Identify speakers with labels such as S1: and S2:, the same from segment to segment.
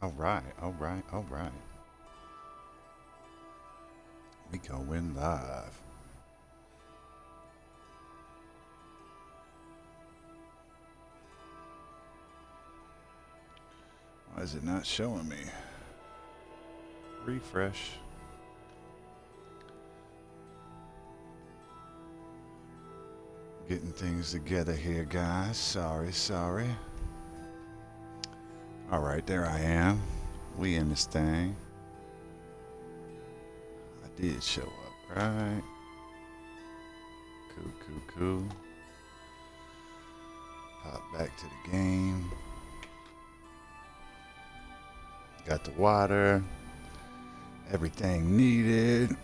S1: Alright, alright, alright. We going live. Why is it not showing me? Refresh. Getting things together here, guys. Sorry. Alright, there I am. We in this thing. I did show up, right? Cool. Pop back to the game. Got the water. Everything needed.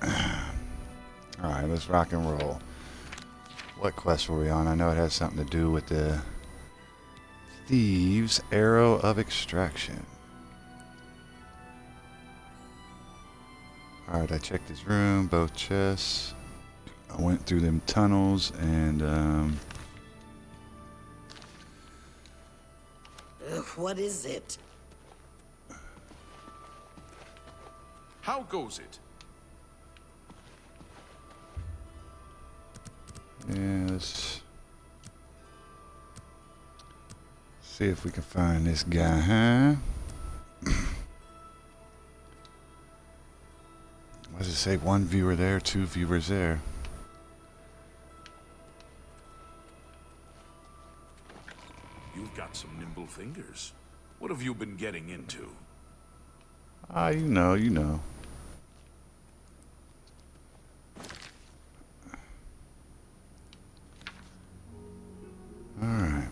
S1: Alright, let's rock and roll. What quest were we on? I know it has something to do with the Thieves' Arrow of Extraction. Alright, I checked his room, both chests. I went through them tunnels and
S2: what is it?
S3: How goes it?
S1: yeah, let's see if we can find this guy, huh? What does it say? One viewer there, two viewers there.
S3: You've got some nimble fingers. What have you been getting into?
S1: Ah, you know. Alright.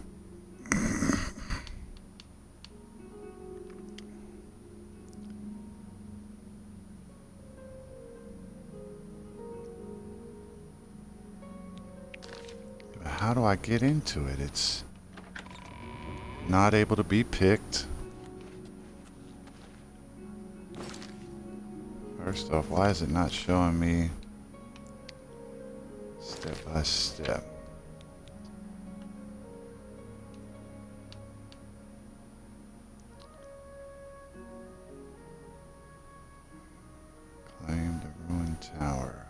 S1: How do I get into it? It's not able to be picked. First off, why is it not showing me step by step? Claim the ruined tower.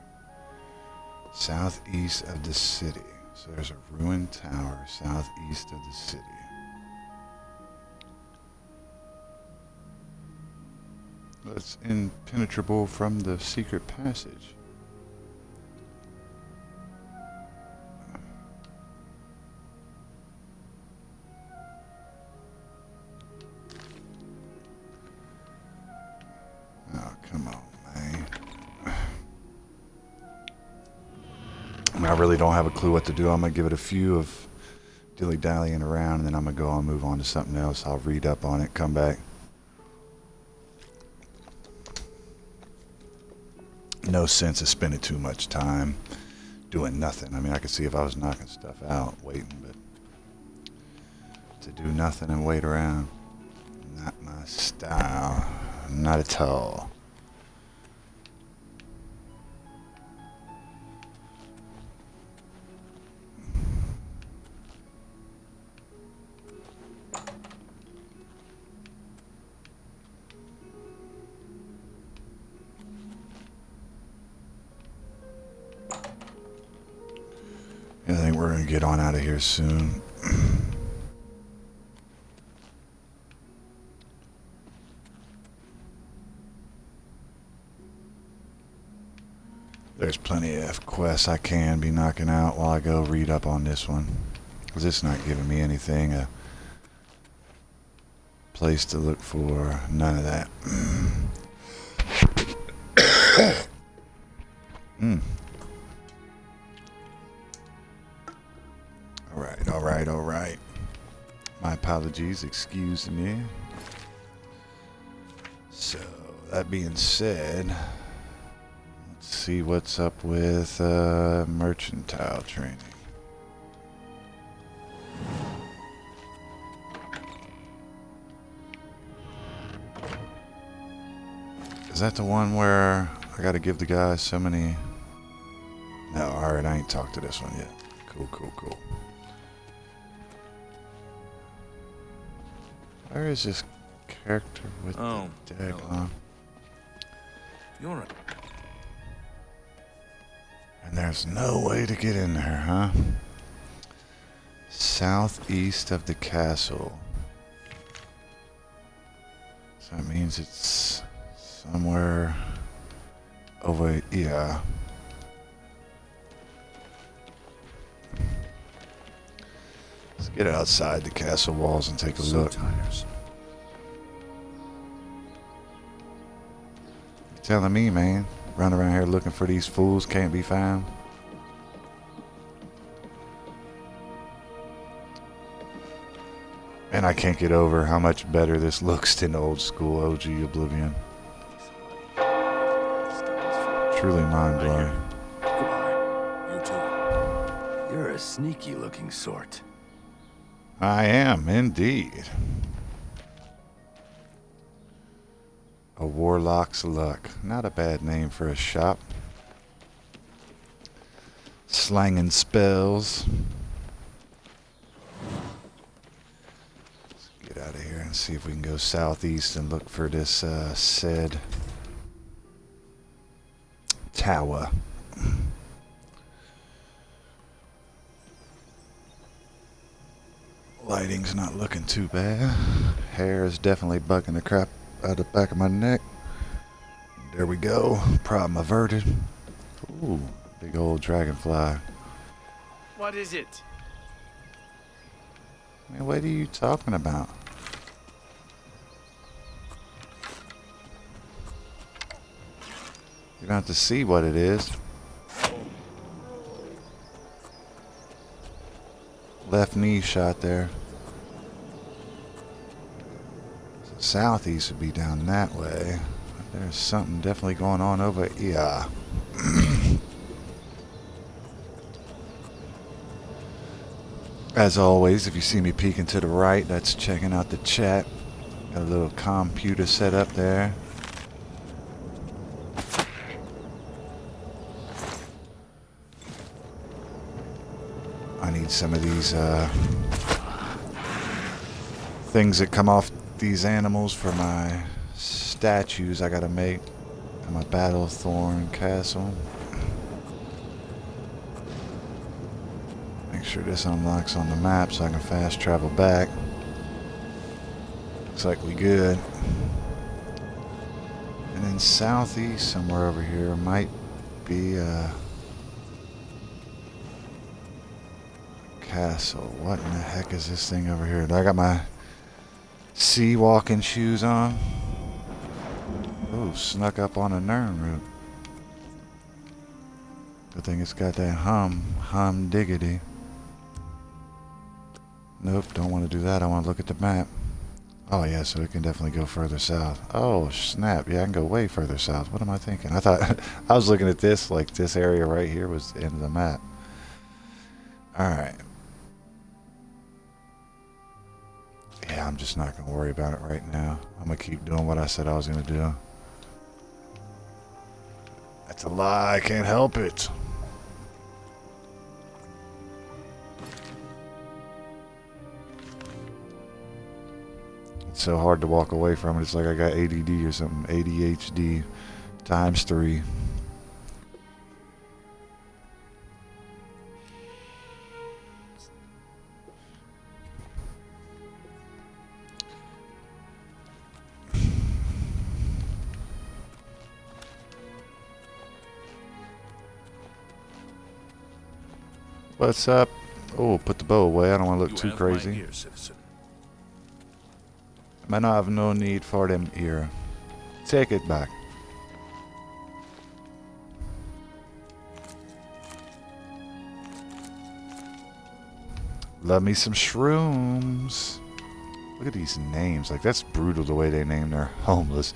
S1: Southeast of the city. So there's a ruined tower southeast of the city. That's impenetrable from the secret passage. Oh, come on, man. I really don't have a clue what to do. I'm going to give it a few of dilly-dallying around, and then I'm going to go and move on to something else. I'll read up on it, come back. No sense of spending too much time doing nothing. I mean, I could see if I was knocking stuff out, waiting, but to do nothing and wait around, not my style. Not at all. I think we're going to get on out of here soon. There's plenty of quests I can be knocking out while I go read up on this one. Because it's not giving me anything, a place to look for, none of that. Alright. My apologies, excuse me. So, that being said, let's see what's up with mercantile training. Is that the one where I gotta give the guy so many... No, alright, I ain't talked to this one yet. Cool. Where is this Character with
S3: Oh,
S1: the deck
S3: hello.
S1: on.
S3: You're right.
S1: And there's no way to get in there, huh? Southeast of the castle. So that means it's somewhere over, yeah. Let's get outside the castle walls and take a look.
S3: Tires.
S1: You're telling me, man, run around here looking for these fools can't be found? And I can't get over how much better this looks than old school OG Oblivion. Truly mind-blowing.
S3: Goodbye. You too.
S2: You're a sneaky-looking sort.
S1: I am, indeed. A Warlock's Luck. Not a bad name for a shop. Slanging spells. Let's get out of here and see if we can go southeast and look for this said tower. Lighting's not looking too bad. Hair is definitely bugging the crap out of the back of my neck. There we go. Problem averted. Ooh, big old dragonfly.
S2: What is it?
S1: Man, what are you talking about? You don't have to see what it is. Left knee shot there. So southeast would be down that way. There's something definitely going on over here. As always, if you see me peeking to the right, that's checking out the chat. Got a little computer set up there. I need some of these things that come off these animals for my statues I gotta make at my Battlethorn castle. Make sure this unlocks on the map so I can fast travel back. Looks like we good. And then southeast somewhere over here might be castle. What in the heck is this thing over here? I got my sea walking shoes on. Oh, snuck up on a Nern route. Good thing it's got that hum diggity. Nope, don't want to do that. I want to look at the map. Oh yeah, so it can definitely go further south. Oh snap, yeah, I can go way further south. What am I thinking? I thought I was looking at this like this area right here was the end of the map. Alright. Yeah, I'm just not going to worry about it right now. I'm going to keep doing what I said I was going to do. That's a lie. I can't help it. It's so hard to walk away from it. It's like I got ADD or something. ADHD times 3. What's up? Oh, put the bow away. I don't want to look too crazy.
S3: Ear, citizen.
S1: Man, I have no need for them ear. Take it back. Love me some shrooms. Look at these names. Like, that's brutal the way they name their homeless.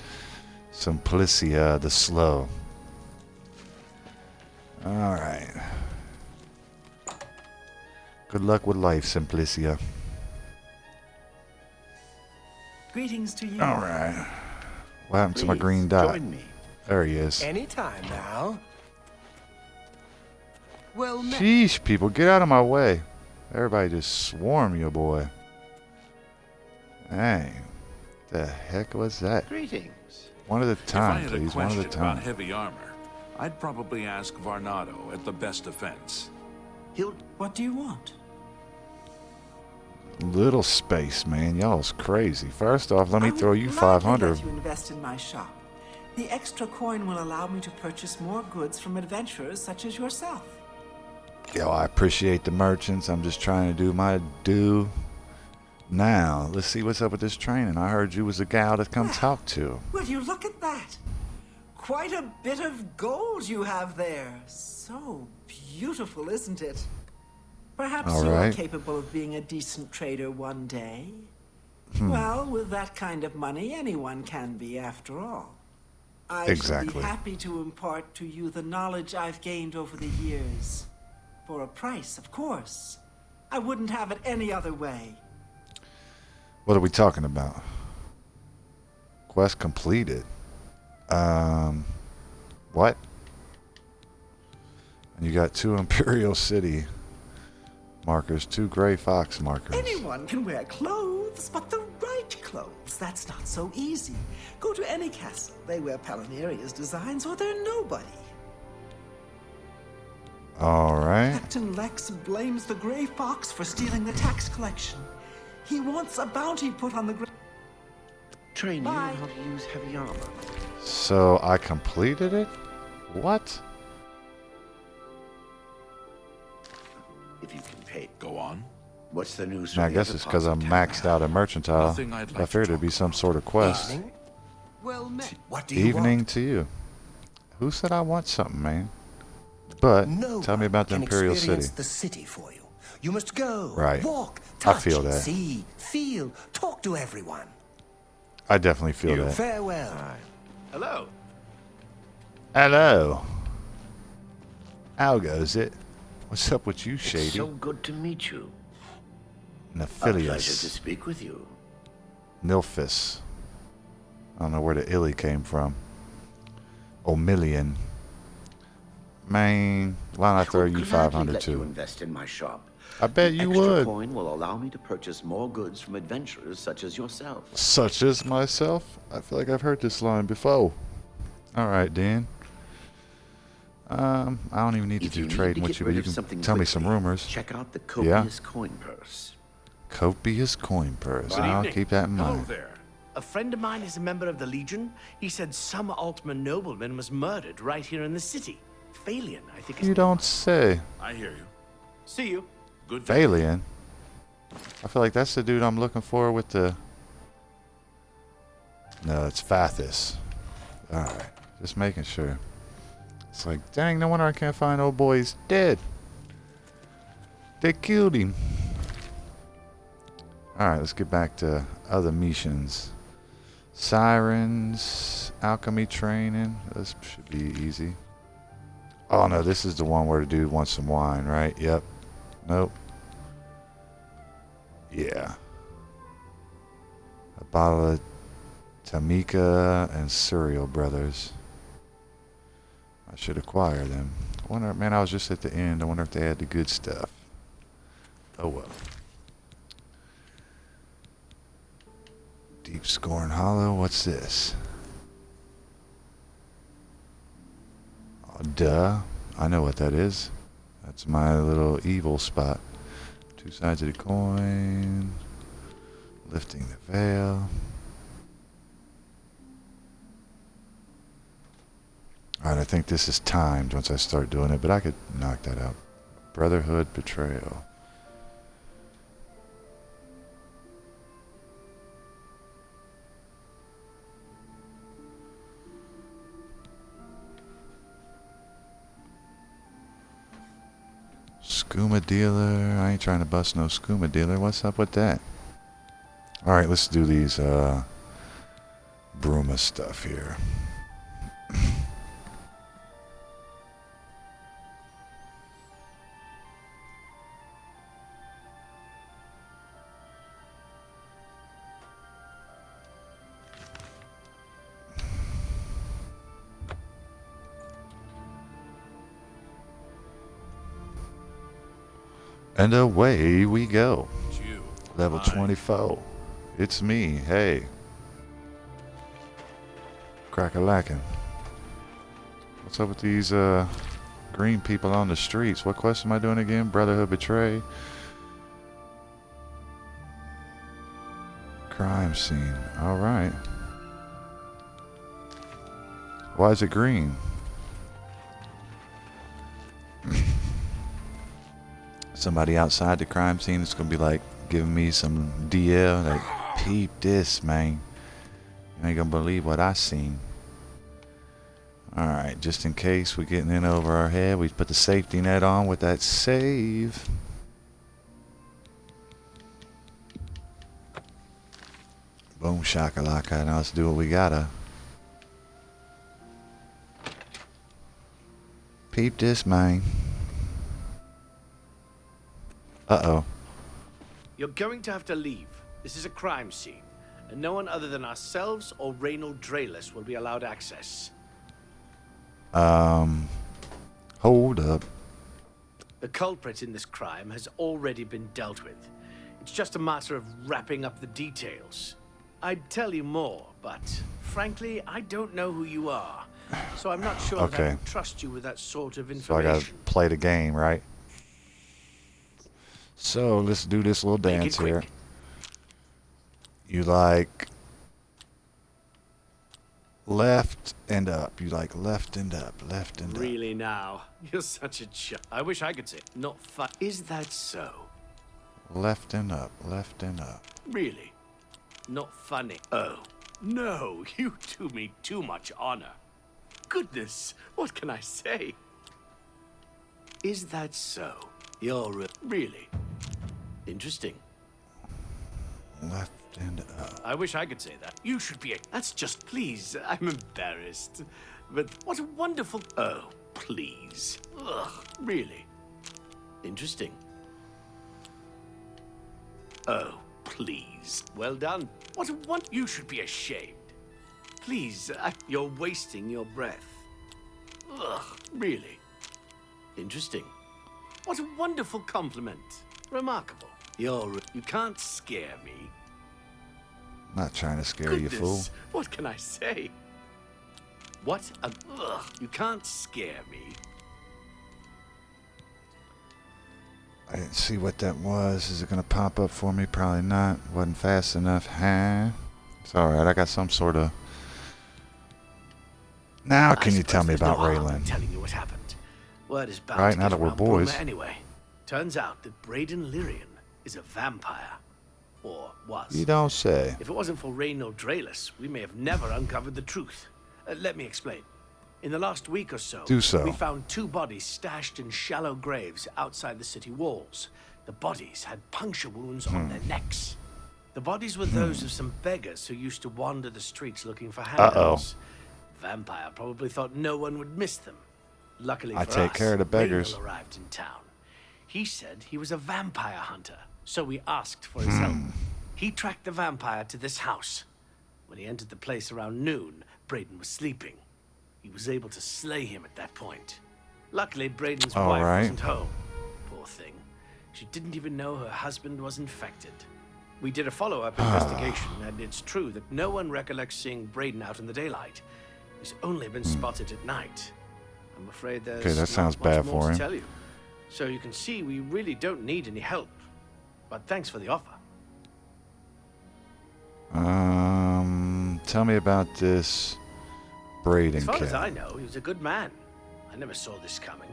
S1: Simplicia the Slow. Alright. Good luck with life, Simplicia.
S2: Greetings to you.
S1: Alright. What happened to my
S2: Please,
S1: green dot?
S2: Join me.
S1: There he is.
S2: Anytime now. Well met.
S1: Sheesh, people, get out of my way. Everybody just swarm you, boy. Dang. The heck was that?
S2: Greetings.
S1: One at a
S3: If I
S1: time,
S3: had
S1: please.
S3: a
S1: One at a
S3: question about
S1: time.
S3: heavy armor, I'd probably ask Varnado at the best defense.
S2: What do you want?
S1: Little space, man. Y'all's crazy. First off, let me throw you
S4: I would gladly
S1: 500.
S4: let you invest in my shop. The extra coin will allow me to purchase more goods from adventurers such as yourself.
S1: Yo, I appreciate the merchants. I'm just trying to do my due. Now, let's see what's up with this training. I heard you was a gal to come talk to.
S4: Will you look at that? Quite a bit of gold you have there. So beautiful, isn't it? Perhaps
S1: All
S4: you are
S1: right.
S4: capable of being a decent trader one day. Well, with that kind of money, anyone can be after all. I should
S1: Exactly.
S4: be happy to impart to you the knowledge I've gained over the years. For a price, of course. I wouldn't have it any other way.
S1: What are we talking about? Quest completed. What? And you got 2 Imperial City markers, 2 Gray Fox markers.
S4: Anyone can wear clothes, but the right clothes, that's not so easy. Go to any castle, they wear Palinaria's designs or they're nobody.
S1: Alright.
S4: Captain Lex blames the Gray Fox for stealing the tax collection. He wants a bounty put on the Gray...
S2: Train you
S4: Bye.
S2: on how to use heavy armor.
S1: So I completed it? What?
S2: If you can pay.
S3: Go on.
S2: What's the news
S1: Now, I
S2: from the
S1: guess
S2: other
S1: it's because
S2: parts
S1: I'm
S2: of town
S1: maxed
S2: now?
S1: out at Mercantile.
S3: Nothing I'd like
S1: I
S3: to
S1: figured it'd
S3: talk
S1: be some
S3: about.
S1: sort of quest.
S2: Evening?
S5: Well met.
S2: What do you
S1: Evening
S2: want?
S1: to you. Who said I want something, man? But
S5: No
S1: tell me about the
S5: can
S1: Imperial
S5: experience
S1: City.
S5: the city for you. You must go,
S1: Right.
S5: walk,
S1: I
S5: touch,
S1: feel that.
S5: see, feel, talk to everyone.
S1: I definitely feel that.
S5: Farewell.
S2: Hello.
S1: Hello. How goes it? What's up with you, Shady?
S2: It's so good to meet you. A pleasure to
S1: Nephilius.
S2: speak with you.
S1: Nilphus. I don't know where the illy came from. Omilion. Man, why not throw you 500
S6: let you
S1: too?
S6: invest in my shop.
S1: I bet you
S6: Extra
S1: would.
S6: coin will allow me to purchase more goods from adventurers such as yourself.
S1: Such as myself? I feel like I've heard this line before. Alright, Dan. I don't even need to
S6: If you
S1: do
S6: need
S1: trading
S6: to
S1: with
S6: get
S1: you,
S6: rid
S1: but you
S6: of
S1: can
S6: something
S1: tell me some
S6: quickly,
S1: rumors.
S6: Check out the
S1: Yeah.
S6: copious coin purse.
S1: Copious coin purse.
S7: Good
S1: I'll
S7: evening.
S1: keep that in
S3: Hello
S1: mind.
S3: there.
S7: A friend of mine is a member of the Legion. He said some Altman nobleman was murdered right here in the city. Phalian, I think.
S1: You don't say.
S3: I hear you.
S7: See you.
S3: Good day.
S1: Phalian? I feel like that's the dude I'm looking for with the... No, it's Fathus. Alright, just making sure. It's like, dang, no wonder I can't find old boy. He's dead. They killed him. Alright, let's get back to other missions. Sirens, alchemy training. This should be easy. Oh no, this is the one where the dude wants some wine, right? Yep. Nope. Yeah. A bottle of Tamika and Cereal Brothers. I should acquire them. I wonder, man, I was just at the end. I wonder if they had the good stuff. Oh well. Deep Scorn Hollow, what's this? Oh, duh. I know what that is. That's my little evil spot. 2 sides of the coin. Lifting the veil. Alright, I think this is timed once I start doing it, but I could knock that out. Brotherhood Betrayal. Skooma dealer. I ain't trying to bust no skooma dealer. What's up with that? Alright, let's do these Bruma stuff here. And away we go.
S3: It's you.
S1: Level
S3: Hi.
S1: 24. It's me. Hey. Crack-a-lackin'. What's up with these green people on the streets? What quest am I doing again? Brotherhood Betray. Crime scene. Alright. Why is it green? Somebody outside the crime scene is gonna be like giving me some DL, like, peep this, man. You ain't gonna believe what I seen. Alright, just in case we're getting in over our head, we put the safety net on with that save. Boom shakalaka. Now let's do what we gotta. Peep this, man. Uh-oh.
S7: You're going to have to leave. This is a crime scene, and no one other than ourselves or Reynold Drayless will be allowed access.
S1: Hold up.
S7: The culprit in this crime has already been dealt with. It's just a matter of wrapping up the details. I'd tell you more, but frankly, I don't know who you are. So I'm not sure that I can trust you with that sort of
S1: So I
S7: information.
S1: gotta play the game, right? So let's do this little dance here. You like left and up. You like left and up, left and up.
S7: Really now? You're such a I wish I could say it. Not fun. Is that so?
S1: Left and up, left and up.
S7: Really? Not funny. Oh, no, you do me too much honor. Goodness, what can I say? Is that so? You're really interesting.
S1: Left and up.
S7: I wish I could say that. You should be That's just, please, I'm embarrassed. But what a wonderful... Oh, please. Ugh, really? Interesting. Oh, please. Well done. What a You should be ashamed. Please, you're wasting your breath. Ugh, really? Interesting. What a wonderful compliment. Remarkable. You can't scare me.
S1: Not trying to scare
S7: Goodness,
S1: you, fool.
S7: what can I say? What a... Ugh, you can't scare me.
S1: I didn't see what that was. Is it gonna pop up for me? Probably not. Wasn't fast enough. Huh? It's alright. I got some sort of... Now can you tell me about Raylan?
S7: Telling you what happened. Word is bound
S1: Right,
S7: to
S1: now
S7: get
S1: that we're
S7: around
S1: boys.
S7: Bruma anyway. Turns out that Braden Lyrian is a vampire. Or was.
S1: You don't say.
S7: If it wasn't for Reynold Drayless, we may have never uncovered the truth. Let me explain. In the last week or so,
S1: Do so.
S7: we found 2 bodies stashed in shallow graves outside the city walls. The bodies had puncture wounds on their necks. The bodies were those of some beggars who used to wander the streets looking for handouts. Vampire probably thought no one would miss them. Luckily for
S1: I take care of the beggars.
S7: Reynold arrived in town. He said he was a vampire hunter, so we asked for his help. He tracked the vampire to this house. When he entered the place around noon, Braden was sleeping. He was able to slay him at that point. Luckily, Braden's wife wasn't home. Poor thing. She didn't even know her husband was infected. We did a follow-up investigation, and it's true that no one recollects seeing Braden out in the daylight. He's only been spotted at night. I'm afraid there's
S1: Okay, that sounds
S7: not much
S1: bad
S7: more
S1: for
S7: to
S1: him.
S7: tell you. So you can see we really don't need any help. But thanks for the offer.
S1: Tell me about this Braden
S7: As far
S1: cat.
S7: as I know, he was a good man. I never saw this coming.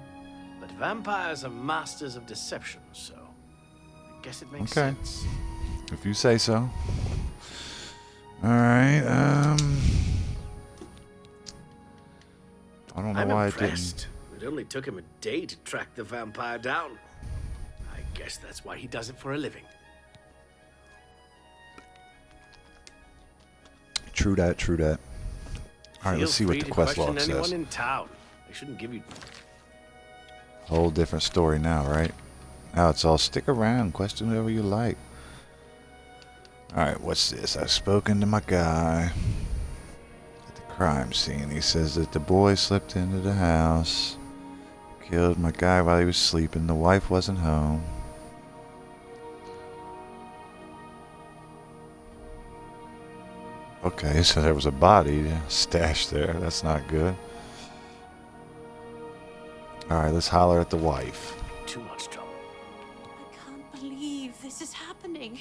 S7: But vampires are masters of deception, so I guess it makes sense.
S1: If you say so. Alright, I don't know
S7: I'm
S1: why
S7: impressed. It only took him a day to track the vampire down. I guess that's why he does it for a living.
S1: True that, true that. Alright, let's see what
S7: Feel
S1: the
S7: free to
S1: quest
S7: question
S1: log
S7: anyone
S1: says.
S7: in town. They shouldn't give you...
S1: Whole different story now, right? Now it's all stick around, question whoever you like. Alright, what's this? I've spoken to my guy at the crime scene. He says that the boy slipped into the house, killed my guy while he was sleeping. The wife wasn't home. Okay, so there was a body stashed there. That's not good. Alright, let's holler at the wife.
S7: Too much trouble.
S8: I can't believe this is happening.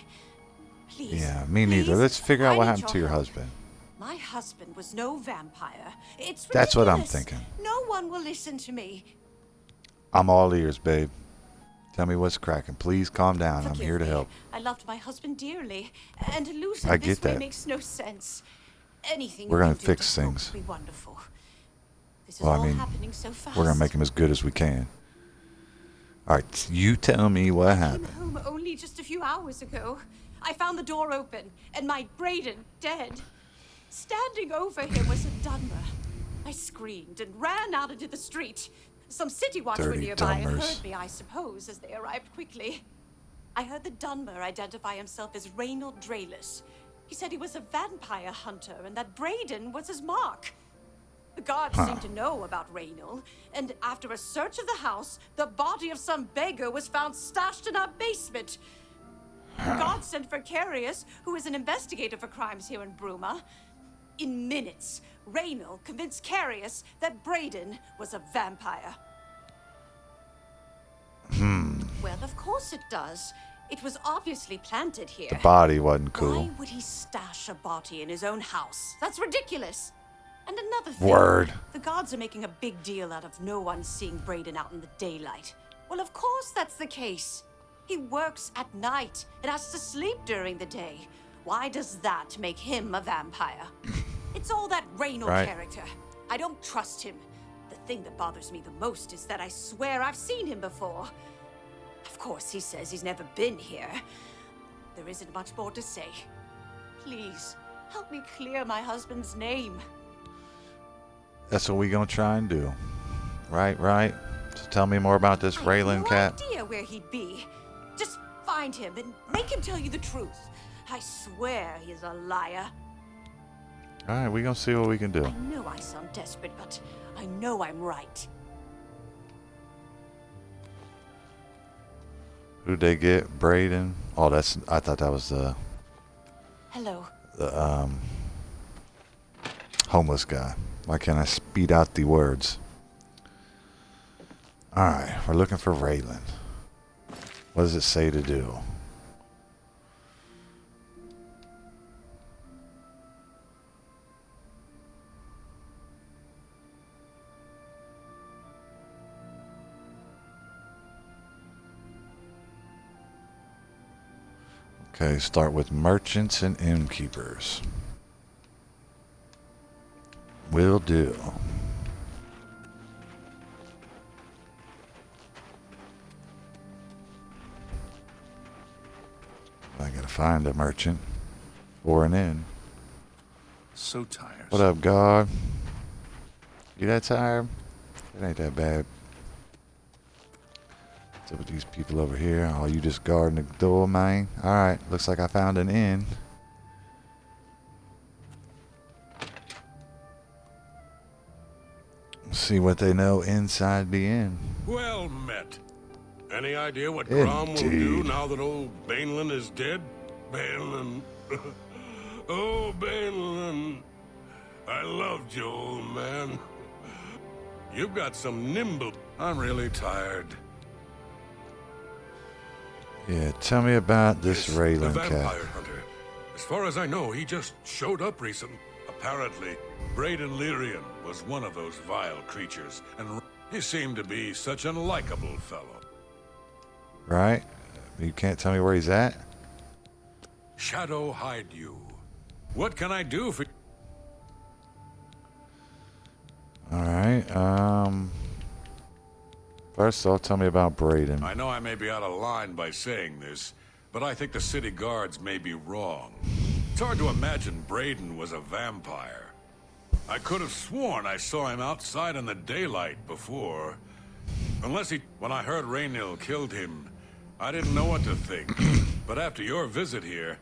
S8: Please.
S1: Yeah, me neither.
S8: please,
S1: Let's figure out
S8: I
S1: what
S8: need
S1: happened to your
S8: help.
S1: husband.
S8: My husband was no vampire. It's ridiculous.
S1: That's what I'm thinking.
S8: No one will listen to me.
S1: I'm all ears, babe. Tell me what's cracking. Please calm down. I'm
S8: Forgive
S1: here to
S8: me.
S1: help.
S8: I loved my husband dearly, and to lose
S1: I
S8: him this
S1: get
S8: way
S1: that.
S8: makes no sense. Anything
S1: We're
S8: you
S1: gonna
S8: can do
S1: fix
S8: to help
S1: things.
S8: would be wonderful. This is
S1: Well, I
S8: all
S1: mean,
S8: happening so fast.
S1: We're gonna make him as good as we can. Alright, you tell me what
S8: I came
S1: happened.
S8: home only just a few hours ago. I found the door open and my Braden dead. Standing over him was a Dunmer. I screamed and ran out into the street. Some city watch were
S1: Dirty
S8: nearby and
S1: Dunmers.
S8: heard me, I suppose, as they arrived quickly. I heard the Dunmer identify himself as Reynold Drayless. He said he was a vampire hunter and that Braden was his mark. The guards seemed to know about Reynold, and after a search of the house, the body of some beggar was found stashed in our basement. The guards sent for Carius, who is an investigator for crimes here in Bruma. In minutes, Reynold convinced Carius that Braden was a vampire. Well, of course it does. It was obviously planted here.
S1: The body wasn't cool.
S8: Why would he stash a body in his own house? That's ridiculous. And another thing.
S1: Word.
S8: The gods are making a big deal out of no one seeing Braden out in the daylight. Well, of course that's the case. He works at night and has to sleep during the day. Why does that make him a vampire? It's all that Reynold
S1: Right.
S8: character. I don't trust him. The thing that bothers me the most is that I swear I've seen him before. Of course, he says he's never been here. There isn't much more to say. Please, help me clear my husband's name.
S1: That's what we gonna try and do. Right. So tell me more about this
S8: I have
S1: Raylan
S8: no
S1: cat.
S8: idea where he'd be. Just find him and make him tell you the truth. I swear he's a liar.
S1: Alright, we gonna see what we can do.
S8: I know I sound desperate, but I know I'm right.
S1: Who'd they get? Braden? Oh, that's. I thought that was the
S8: Hello.
S1: homeless guy. Why can't I speed out the words? Alright, we're looking for Raylan. What does it say to do? Okay, start with merchants and innkeepers. Will do. I gotta find a merchant or an inn.
S3: So tired.
S1: What up, God? You that tired? It ain't that bad. What's up with these people over here? Oh, you just guarding the door, man? Alright, looks like I found an inn. See what they know inside the inn.
S3: Well met. Any idea what Grom will do
S1: Indeed.
S3: now that old Bainland is dead? Bainland. Oh, Bainland. I loved you, old man. You've got some nimble. I'm really tired.
S1: Yeah, tell me about this
S3: Yes, the
S1: Raylan
S3: vampire
S1: cat.
S3: hunter. As far as I know, he just showed up recently. Apparently, Braden Lyrian was one of those vile creatures, and he seemed to be such an likable fellow.
S1: Right? You can't tell me where he's at?
S3: Shadow hide you. What can I do for?
S1: Alright, first off, tell me about Braden.
S3: I know I may be out of line by saying this, but I think the city guards may be wrong. It's hard to imagine Braden was a vampire. I could have sworn I saw him outside in the daylight before. Unless he... When I heard Raynil killed him, I didn't know what to think. But after your visit here...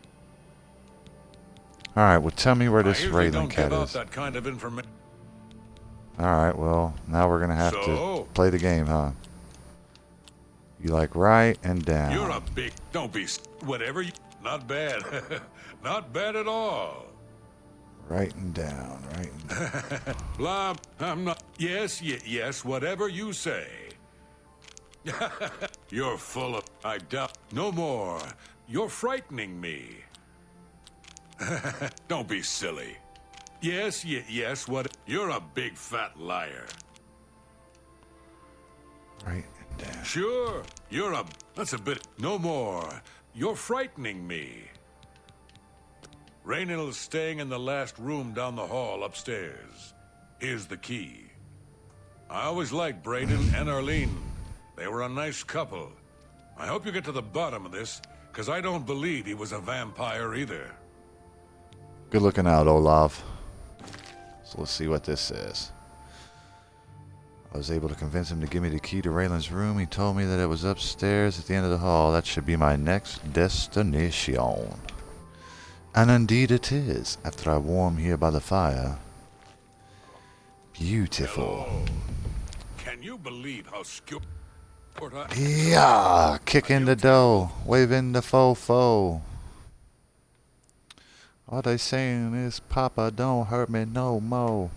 S1: Alright, well tell me where this
S3: I usually
S1: Raylan
S3: don't
S1: cat
S3: give out
S1: is.
S3: that kind of information.
S1: Alright, well, now we're gonna have to
S3: So?
S1: play the game, huh? You like right and down.
S3: You're a big... Don't be... Whatever you... Not bad. Not bad at all.
S1: Writing down, writing down.
S3: Blah, I'm not. Yes, whatever you say. You're full of. I doubt. No more. You're frightening me. Don't be silly. Yes, what? You're a big fat liar.
S1: Writing down.
S3: Sure, you're a. That's a bit. No more. You're frightening me. Raynil is staying in the last room down the hall upstairs. Here's the key. I always liked Braden and Arlene. They were a nice couple. I hope you get to the bottom of this, because I don't believe he was a vampire either.
S1: Good looking out, Olaf. So let's see what this says. I was able to convince him to give me the key to Raylan's room. He told me that it was upstairs at the end of the hall. That should be my next destination. And indeed it is, after I warm here by the fire. Beautiful.
S3: Hello. Can you believe how skilled I...
S1: Yeah, kicking the dough, waving the fofo. All they saying is, Papa, don't hurt me no more.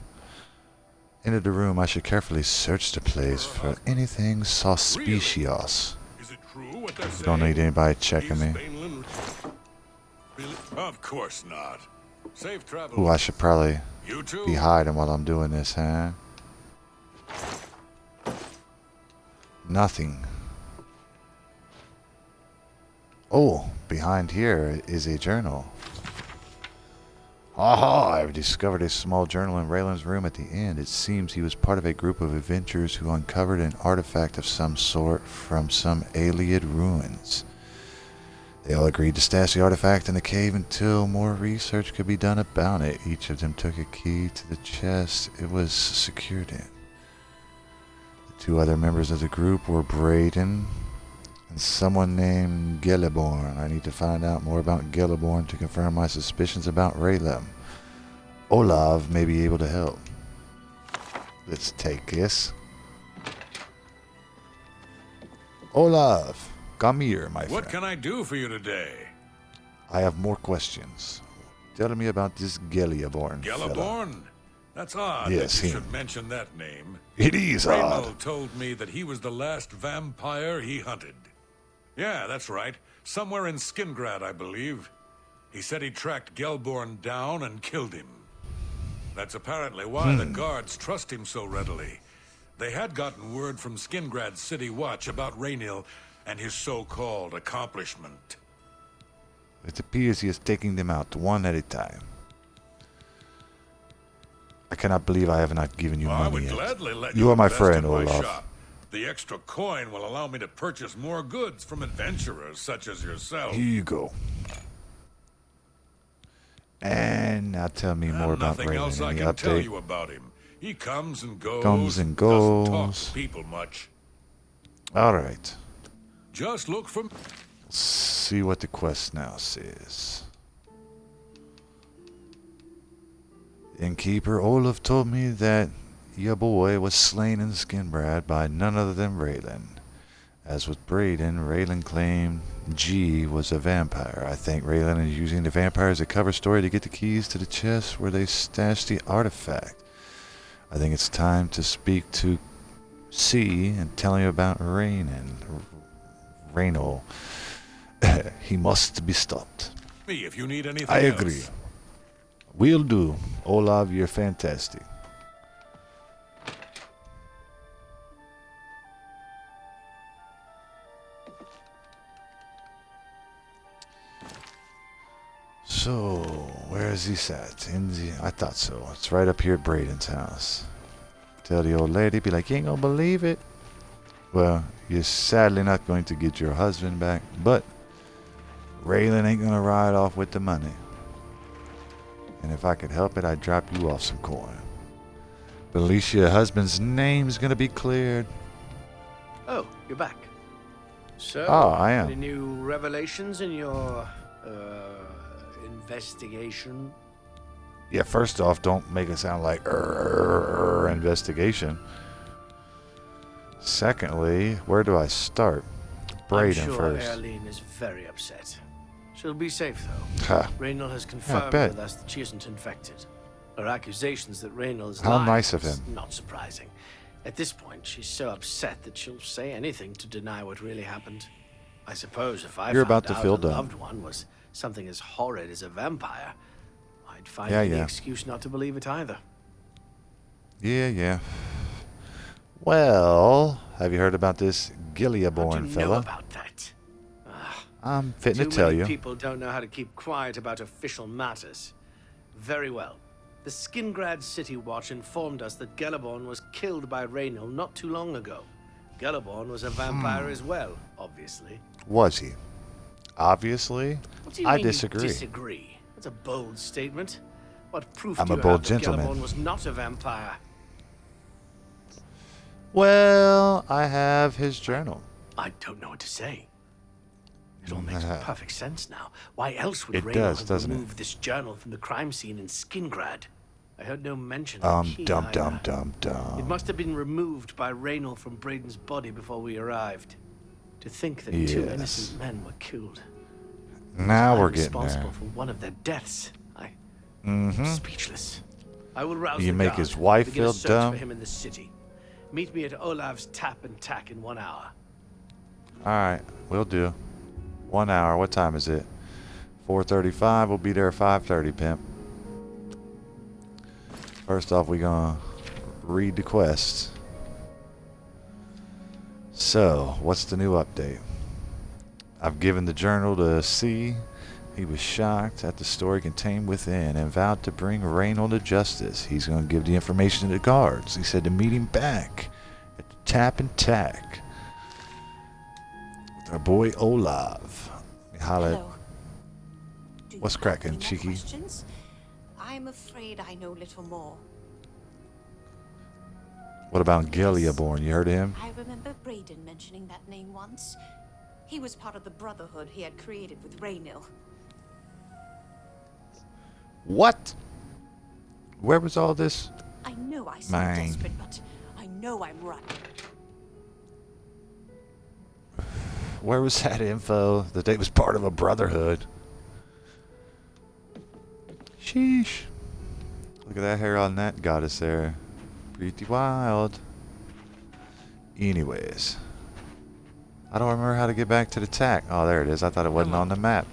S1: Into the room, I should carefully search the place for anything suspicious.
S3: Is it true what they're saying?
S1: Don't need anybody checking me.
S3: Really? Of course not. Safe travel.
S1: Ooh, I should probably
S3: You too.
S1: be hiding while I'm doing this, huh? Nothing. Oh, behind here is a journal. Aha! I've discovered a small journal in Raylan's room at the end. It seems he was part of a group of adventurers who uncovered an artifact of some sort from some alien ruins. They all agreed to stash the artifact in the cave until more research could be done about it. Each of them took a key to the chest it was secured in. The two other members of the group were Braden and someone named Gelliborn. I need to find out more about Gelliborn to confirm my suspicions about Raylan. Olav may be able to help. Let's take this. Olav, come here, my friend.
S3: What can I do for you today?
S1: I have more questions. Tell me about this Gelliborn fella.
S3: Gelliborn? That's odd
S1: Yes,
S3: that you
S1: him.
S3: should mention that name.
S1: It is odd.
S3: Raynil told me that he was the last vampire he hunted. Yeah, that's right. Somewhere in Skingrad, I believe. He said he tracked Gelborn down and killed him. That's apparently why the guards trust him so readily. They had gotten word from Skingrad's City Watch about Raynil and his so-called accomplishment.
S1: It appears he is taking them out one at a time. I cannot believe I have not given you
S3: I
S1: money
S3: would
S1: yet.
S3: gladly let
S1: You are my
S3: invest
S1: friend,
S3: in my
S1: Olaf.
S3: shop. The extra coin will allow me to purchase more goods from adventurers such as yourself.
S1: Here you go. And now tell me more about
S3: Nothing else
S1: Raylan.
S3: I
S1: Any
S3: can tell
S1: update?
S3: you about him. He comes and goes. Doesn't talk to people much.
S1: All right.
S3: Just look for.
S1: Let's see what the quest now says. Innkeeper Olaf told me that your boy was slain in Skinbrad by none other than Raylan. As with Braden, Raylan claimed G was a vampire. I think Raylan is using the vampire as a cover story to get the keys to the chest where they stashed the artifact. I think it's time to speak to C and tell him about Raynil. He must be stopped.
S3: Me if you need anything
S1: I
S3: else.
S1: agree. Will do. Olav, you're fantastic. So, where is he at? I thought so. It's right up here at Braden's house. Tell the old lady, be like, you ain't gonna believe it. Well, you're sadly not going to get your husband back, but Raylan ain't gonna ride off with the money. And if I could help it, I'd drop you off some coin. But at least your husband's name's gonna be cleared.
S7: Oh, you're back. So,
S1: Oh, I am.
S7: any new revelations in your investigation?
S1: Yeah, first off, don't make it sound like investigation. Secondly, where do I start? Braden
S7: I'm sure
S1: first.
S7: Arlene is very upset. She'll be safe though.
S1: Ha.
S7: Raynil has confirmed
S1: bet.
S7: with us that she isn't infected. Her accusations that Raynor is
S1: How
S7: lying
S1: nice of
S7: is
S1: him.
S7: not surprising. At this point, she's so upset that she'll say anything to deny what really happened. I suppose if I
S1: You're
S7: found
S1: about to
S7: out
S1: feel
S7: a
S1: dumb.
S7: loved one was something as horrid as a vampire, I'd find
S1: Yeah,
S7: any
S1: yeah.
S7: excuse not to believe it either.
S1: Yeah. Well, have you heard about this
S7: How do
S1: Gilliaborn
S7: you know
S1: fella?
S7: about that?
S1: I'm fitting
S7: Too
S1: to tell
S7: many
S1: you.
S7: people don't know how to keep quiet about official matters. Very well. The Skingrad City Watch informed us that Geliborn was killed by Raynor not too long ago. Geliborn was a vampire as well, obviously.
S1: Was he? Obviously,
S7: What do you
S1: I
S7: mean you
S1: disagree.
S7: disagree? That's a bold statement. What proof
S1: I'm
S7: do
S1: a
S7: you
S1: bold
S7: have that
S1: gentleman.
S7: Geliborn was not a vampire?
S1: Well, I have his journal.
S7: I don't know what to say. It all makes perfect sense now. Why else would
S1: It
S7: Raynor
S1: does,
S7: have
S1: doesn't it?
S7: removed this journal from the crime scene in Skingrad? I heard no mention of the key
S1: Dum
S7: either.
S1: dum.
S7: It must have been removed by Raynor from Braden's body before we arrived. To think that two
S1: Yes.
S7: innocent men were killed.
S1: Now
S7: I'm
S1: we're getting
S7: responsible
S1: there.
S7: for one of their deaths.
S1: Mm-hmm.
S7: Speechless. I will rouse
S1: You
S7: the
S1: make
S7: guard,
S1: his wife
S7: begin a
S1: feel
S7: search
S1: dumb?
S7: for him in the city. Meet me at Olav's Tap and Tack in 1 hour.
S1: All right, we'll do. 1 hour. What time is it? 4:35. We'll be there at 5:30, pimp. First off, we gonna read the quest. So, what's the new update? I've given the journal to C. He was shocked at the story contained within and vowed to bring Raynor to justice. He's going to give the information to the guards. He said to meet him back at the Tap and Tack with our boy Olav. Holla.
S8: Hello. Do you
S1: What's
S8: have
S1: cracking,
S8: any more
S1: Cheeky?
S8: questions? I'm afraid I know little more.
S1: What about Gilliaborn? You heard of him?
S8: I remember Braden mentioning that name once. He was part of the brotherhood he had created with Raynor.
S1: What? Where was all this?
S8: I know I sound
S1: Mine.
S8: desperate, but I know I'm right.
S1: Where was that info that they was part of a brotherhood? Sheesh. Look at that hair on that goddess there. Pretty wild. Anyways. I don't remember how to get back to the tack. Oh, there it is. I thought it wasn't on the map.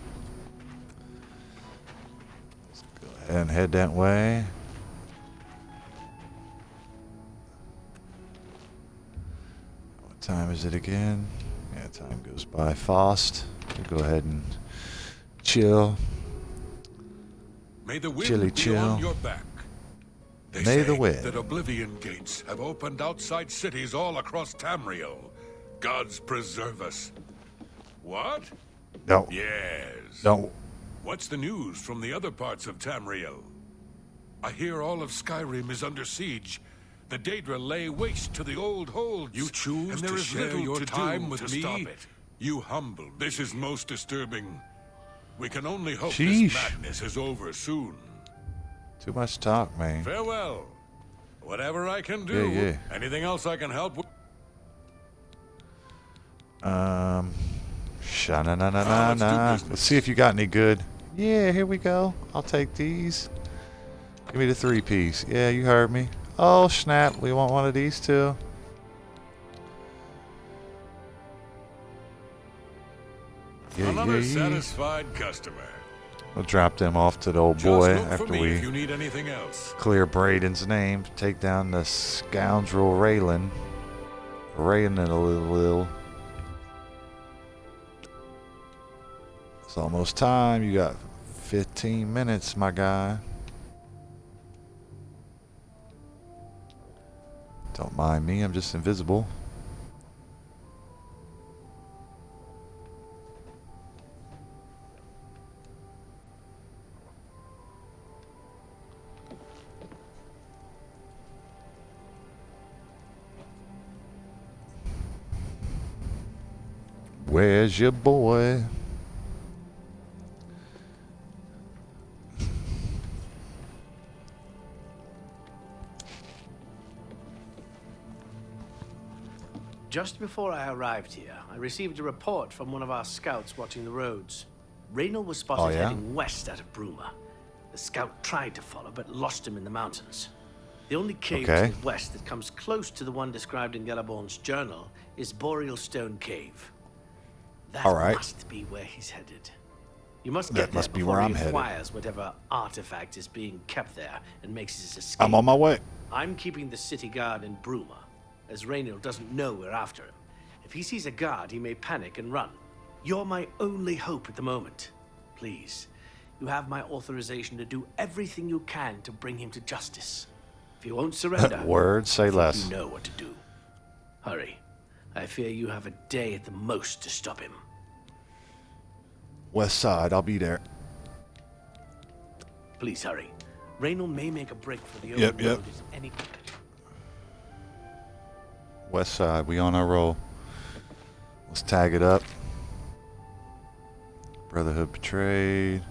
S1: Let's go ahead and head that way. What time is it again? Yeah, time goes by fast. We'll go ahead and chill.
S3: May the wind
S1: Chilly
S3: be
S1: chill.
S3: on your back. They
S1: May
S3: say
S1: the wind.
S3: that Oblivion gates have opened outside cities all across Tamriel. Gods preserve us. What?
S1: No.
S3: Yes.
S1: No.
S3: What's the news from the other parts of Tamriel? I hear all of Skyrim is under siege. The Daedra lay waste to the old holds. You choose and there
S9: to
S3: is
S9: share
S3: little
S9: your
S3: to
S9: time
S3: do
S9: with
S3: to
S9: me?
S3: stop it. You humble. This is most disturbing. We can only hope
S1: Sheesh.
S3: this madness is over soon.
S1: Too much talk, man.
S3: Farewell. Whatever I can do.
S1: Yeah.
S3: Anything else I can help with?
S1: Sha-na-na-na-na-na.
S3: business.
S1: Let's see if you got any good. Yeah, here we go. I'll take these. Give me the 3-piece. Yeah, you heard me. Oh, snap. We want one of these too.
S3: Another satisfied customer.
S1: We'll drop them off to the old
S3: Just
S1: boy
S3: look for
S1: after
S3: me if you
S1: we
S3: need anything else.
S1: clear Braden's name. Take down the scoundrel Raylan. Raylan a little. It's almost time. You got 15 minutes, my guy. Don't mind me, I'm just invisible. Where's your boy?
S7: Just before I arrived here, I received a report from one of our scouts watching the roads. Raynor was spotted
S1: Oh, yeah?
S7: heading west out of Bruma. The scout tried to follow, but lost him in the mountains. The only cave
S1: Okay.
S7: to the west that comes close to the one described in Galaborn's journal is Boreal Stone Cave. That
S1: All right.
S7: must be where he's headed. You must
S1: That
S7: get there
S1: must be
S7: before
S1: where
S7: he
S1: I'm headed.
S7: acquires whatever artifact is being kept there and makes his escape.
S1: I'm on my way.
S7: I'm keeping the city guard in Bruma, as Raynor doesn't know we're after him. If he sees a guard, he may panic and run. You're my only hope at the moment. Please, you have my authorization to do everything you can to bring him to justice. If you won't surrender,
S1: Word, say
S7: I think
S1: less.
S7: you know what to do. Hurry. I fear you have a day at the most to stop him.
S1: West side, I'll be there.
S7: Please hurry. Raynor may make a break for the
S1: Yep,
S7: open
S1: yep.
S7: road at any...
S1: West side, we on our roll. Let's tag it up. Brotherhood betrayed.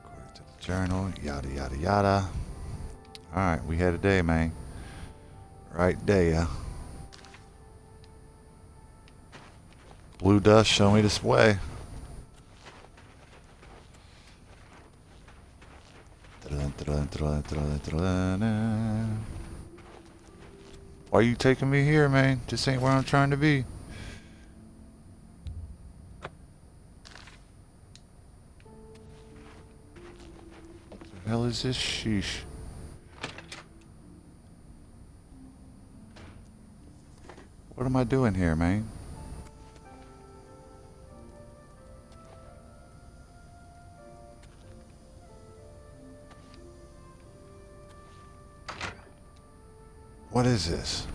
S1: According to the journal, yada yada yada. Alright, we had a day, man. Right there. Blue dust, show me this way. Why are you taking me here, man? This ain't where I'm trying to be. What the hell is this? Sheesh. What am I doing here, man? What is this?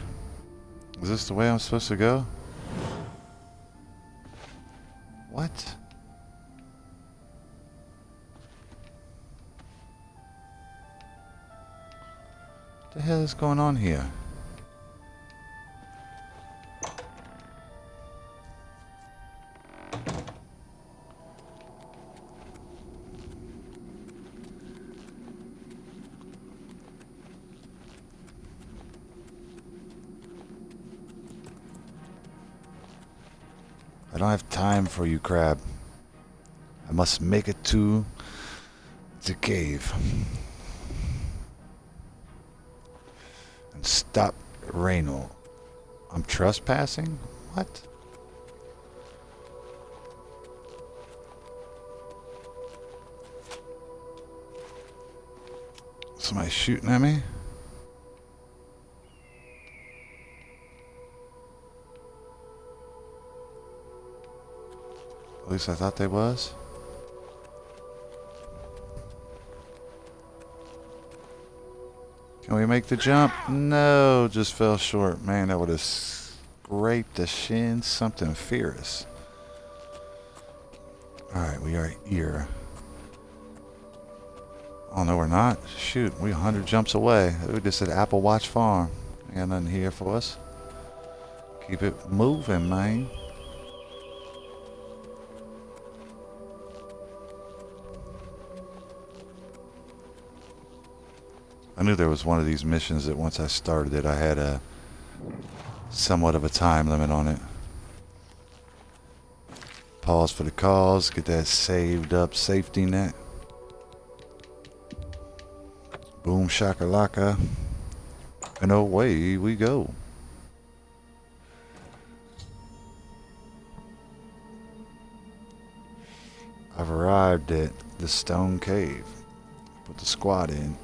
S1: Is this the way I'm supposed to go? What? What the hell is going on here? I don't have time for you, crab. I must make it to the cave. And stop Raynor. I'm trespassing? What? Somebody shooting at me? At least I thought they was. Can we make the jump? No, just fell short. Man, that would have scraped the shin. Something fierce. Alright, we are here. Oh, no, we're not. Shoot, we 100 jumps away. We just at Apple Watch Farm. Ain't got nothing here for us. Keep it moving, man. I knew there was one of these missions that once I started it, I had a somewhat of a time limit on it. Pause for the cause, get that saved up safety net. Boom shakalaka. And away we go. I've arrived at the stone cave. Put the squad in.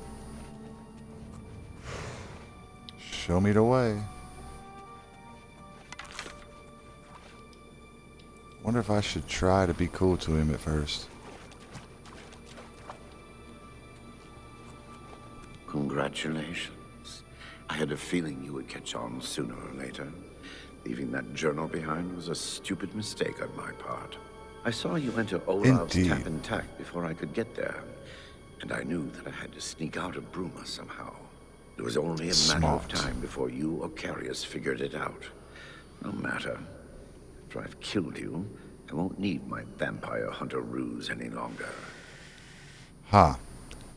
S1: Show me the way. Wonder if I should try to be cool to him at first.
S6: Congratulations. I had a feeling you would catch on sooner or later. Leaving that journal behind was a stupid mistake on my part. I saw you enter Olaf's
S1: Indeed.
S6: tap and tack before I could get there. And I knew that I had to sneak out of Bruma somehow. It was only a matter of
S1: Smart.
S6: time before you or Carius figured it out. No matter. After I've killed you, I won't need my vampire hunter ruse any longer.
S1: Huh.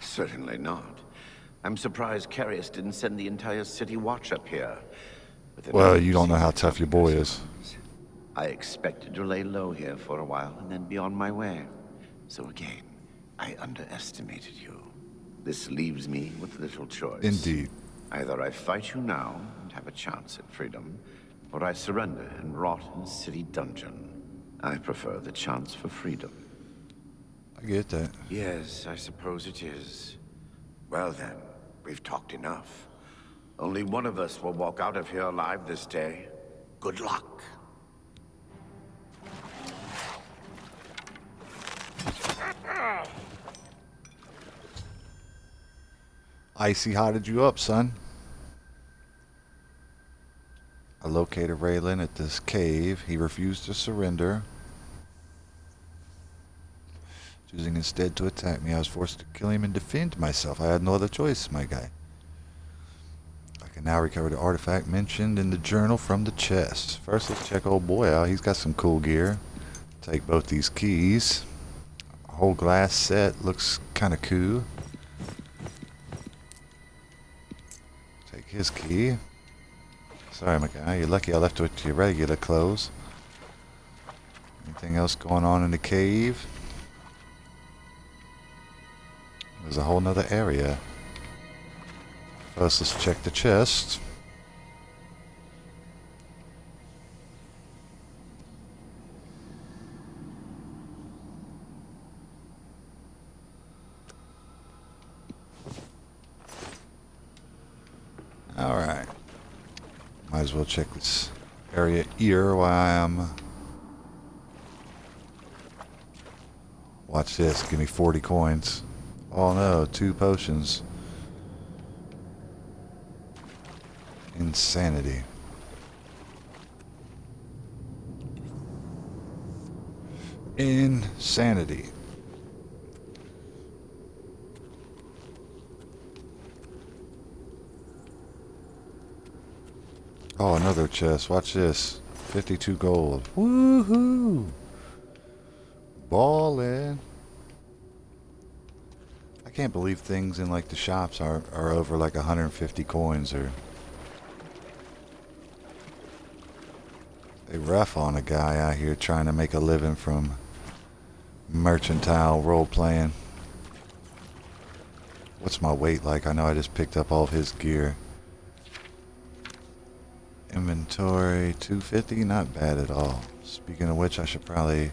S6: Certainly not. I'm surprised Carius didn't send the entire city watch up here. With
S1: Well, you don't know how tough your boy is.
S6: I expected to lay low here for a while and then be on my way. So again, I underestimated you. This leaves me with little choice.
S1: Indeed.
S6: Either I fight you now and have a chance at freedom, or I surrender and rot in a city dungeon. I prefer the chance for freedom.
S1: I get that.
S6: Yes, I suppose it is. Well then, we've talked enough. Only one of us will walk out of here alive this day. Good luck.
S1: Icy hotted you up, son. I located Raylan at this cave. He refused to surrender, choosing instead to attack me. I was forced to kill him and defend myself. I had no other choice, my guy. I can now recover the artifact mentioned in the journal from the chest. First, let's check old boy out. He's got some cool gear. Take both these keys. A whole glass set looks kind of cool. Take his key. Sorry, my guy. You're lucky I left with your regular clothes. Anything else going on in the cave? There's a whole nother area. First, let's check the chest. Alright. Might as well check this area here while I am... Watch this. Give me 40 coins. Oh no, 2 potions. Insanity. Insanity. Oh, another chest. Watch this. 52 gold. Woohoo! Ballin'. I can't believe things in like the shops are over like 150 coins or... They rough on a guy out here trying to make a living from mercantile role-playing. What's my weight like? I know I just picked up all of his gear. Inventory 250, not bad at all. Speaking of which, I should probably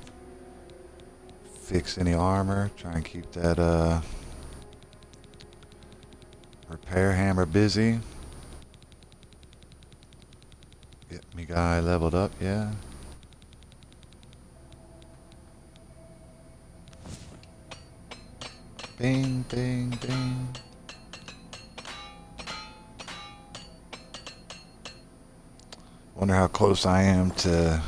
S1: fix any armor. Try and keep that repair hammer busy. Get me guy leveled up, yeah. Bing, bing, bing. Wonder how close I am to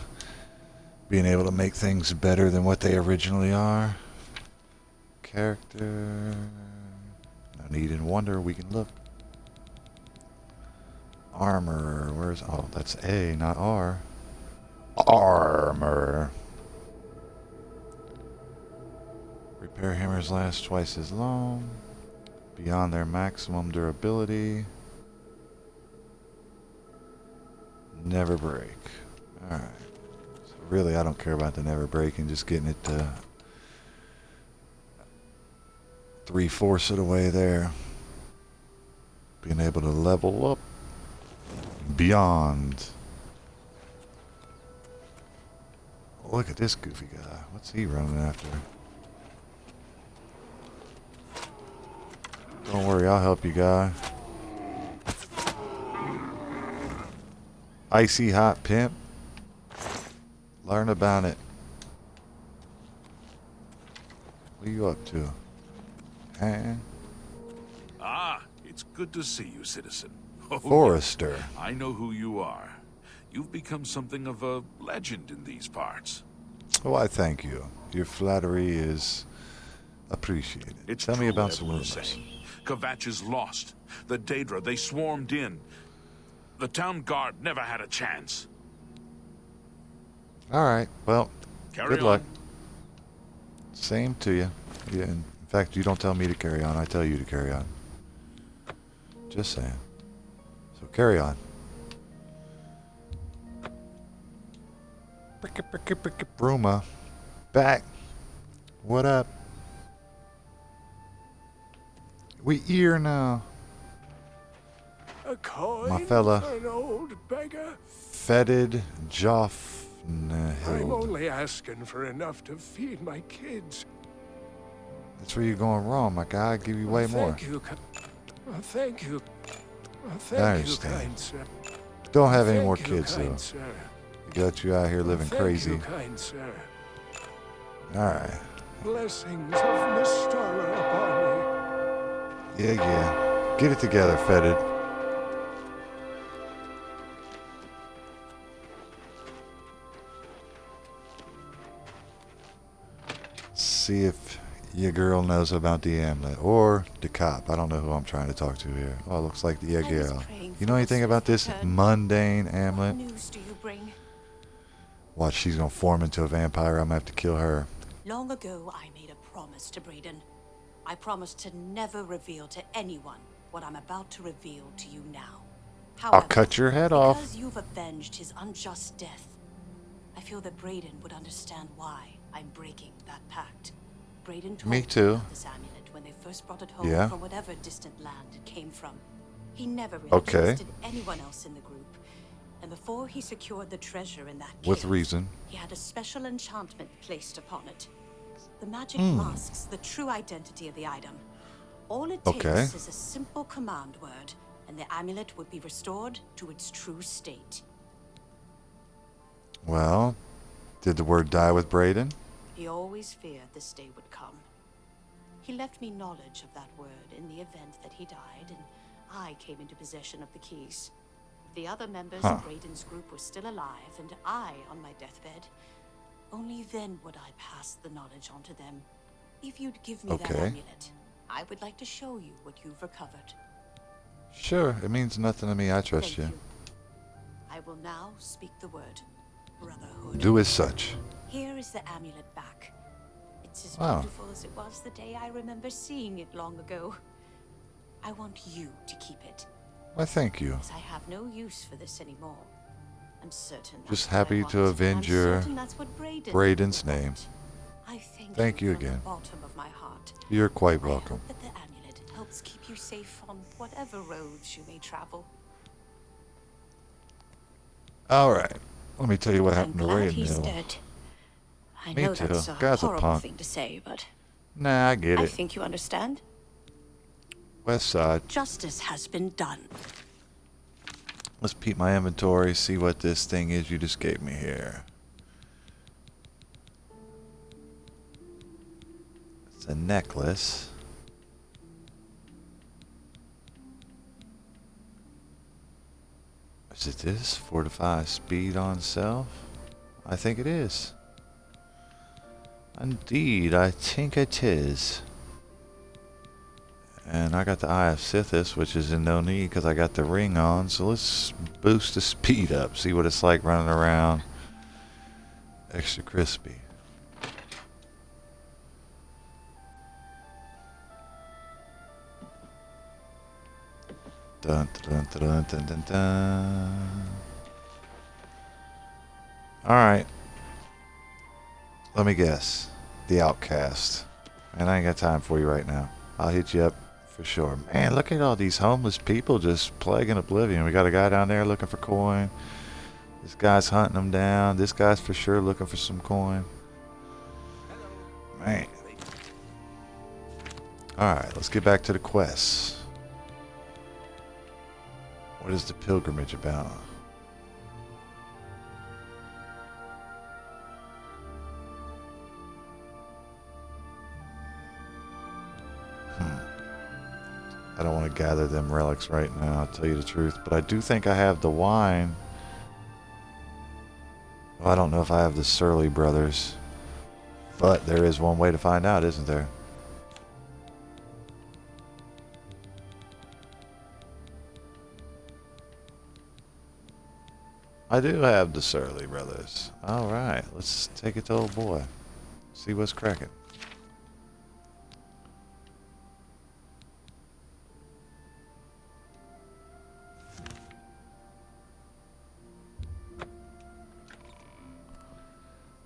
S1: being able to make things better than what they originally are. Character. No need in wonder, we can look. Armor, where's... Oh, that's A, not R. Armor. Repair hammers last twice as long. Beyond their maximum durability. Never break. Alright. So really, I don't care about the never breaking, just getting it to 3/4 of the way there. Being able to level up beyond. Look at this goofy guy. What's he running after? Don't worry, I'll help you, guy. Icy hot pimp. Learn about it. What are you up to? Huh?
S3: Ah, it's good to see you, citizen. Oh,
S1: Forrester.
S3: I know who you are. You've become something of a legend in these parts.
S1: Oh, I thank you. Your flattery is appreciated.
S3: It's
S1: Tell me
S3: true,
S1: about some
S3: everyone's
S1: rumors.
S3: saying. Kvatch is lost. The Daedra, they swarmed in. The town guard never had a chance.
S1: Alright, well,
S3: Carry
S1: good
S3: on.
S1: luck. Same to you. Yeah, in fact, you don't tell me to carry on, I tell you to carry on. Just saying. So carry on. Bruma. Back. What up? We here now.
S9: A coin
S1: My fella.
S9: for an old beggar?
S1: Fetid
S9: I'm
S1: Joffnhild.
S9: only asking for enough to feed my kids.
S1: That's where you're going wrong, my guy. I'll give you way more.
S9: Thank you. Thank you.
S1: I
S9: Thank you,
S1: understand.
S9: kind sir.
S1: Don't have any
S9: Thank
S1: more
S9: you,
S1: kids,
S9: kind
S1: though.
S9: sir.
S1: Got you out here living
S9: Thank
S1: crazy.
S9: you, kind sir.
S1: Alright.
S9: Blessings of Mistara upon me.
S1: Yeah. Get it together, Fetid. See if your girl knows about the amulet. Or the cop. I don't know who I'm trying to talk to here. Oh, it looks like the girl. You know anything about this mundane amulet?
S8: What news do you bring?
S1: Watch, she's gonna form into a vampire. I'm gonna have to kill her.
S8: Long ago, I made a promise to Braden. I promised to never reveal to anyone what I'm about to reveal to you now.
S1: I'll cut your head off.
S8: Because you've avenged his unjust death, I feel that Braden would understand why I'm breaking that pact. Braden told
S1: Me too.
S8: about this amulet when they first brought it home
S1: Yeah.
S8: from whatever distant land it came from. He never really
S1: Okay.
S8: trusted anyone else in the group. And before he secured the treasure in that
S1: With
S8: cave,
S1: reason.
S8: he had a special enchantment placed upon it. The magic
S1: Hmm.
S8: masks the true identity of the item. All it takes
S1: Okay.
S8: is a simple command word, and the amulet would be restored to its true state.
S1: Well, did the word die with Braden?
S8: He always feared this day would come. He left me knowledge of that word in the event that he died, and I came into possession of the keys. If the other members of Braden's group were still alive, and I on my deathbed, only then would I pass the knowledge on to them. If you'd give me that
S1: Okay.
S8: amulet, I would like to show you what you've recovered.
S1: Sure, it means nothing to me. I trust
S8: Thank
S1: you.
S8: I will now speak the word brotherhood.
S1: Do as such.
S8: Here is the amulet back. It's as
S1: Wow.
S8: beautiful as it was the day I remember seeing it long ago. I want you to keep it,
S1: Why, thank you.
S8: as I have no use for this anymore. I'm certain that's
S1: Just
S8: what I
S1: happy
S8: want,
S1: to
S8: and
S1: avenge
S8: I'm
S1: your
S8: certain that's what
S1: Braden's
S8: would want.
S1: name.
S8: I
S1: Thank you
S8: from
S1: again.
S8: the bottom of my heart.
S1: You're quite
S8: I
S1: welcome.
S8: hope that the amulet helps keep you safe on whatever roads you may travel.
S1: Alright. Let me tell you what
S8: I'm
S1: happened to
S8: glad
S1: Ray
S8: he's
S1: Mill.
S8: dead. I
S1: Me
S8: know
S1: too.
S8: that's a
S1: Guy's a
S8: horrible
S1: punk.
S8: thing to say, but
S1: Nah, I get
S8: I
S1: it.
S8: think you understand.
S1: West side.
S8: Justice has been done.
S1: Let's peep my inventory, see what this thing is you just gave me here. It's a necklace. Is it this? Fortify speed on self? I think it is. Indeed, I think it is. And I got the Eye of Sithis, which is in no need because I got the ring on. So let's boost the speed up. See what it's like running around. Extra crispy. Dun dun dun dun dun dun. Alright. Let me guess. The Outcast. And I ain't got time for you right now. I'll hit you up for sure. Man, look at all these homeless people just plaguing Oblivion. We got a guy down there looking for coin. This guy's hunting them down. This guy's for sure looking for some coin. Man. Alright, let's get back to the quests. What is the pilgrimage about? I don't want to gather them relics right now, I'll tell you the truth. But I do think I have the wine. Well, I don't know if I have the Surly brothers. But there is one way to find out, isn't there? I do have the Surly brothers. Alright, let's take it to old boy. See what's cracking.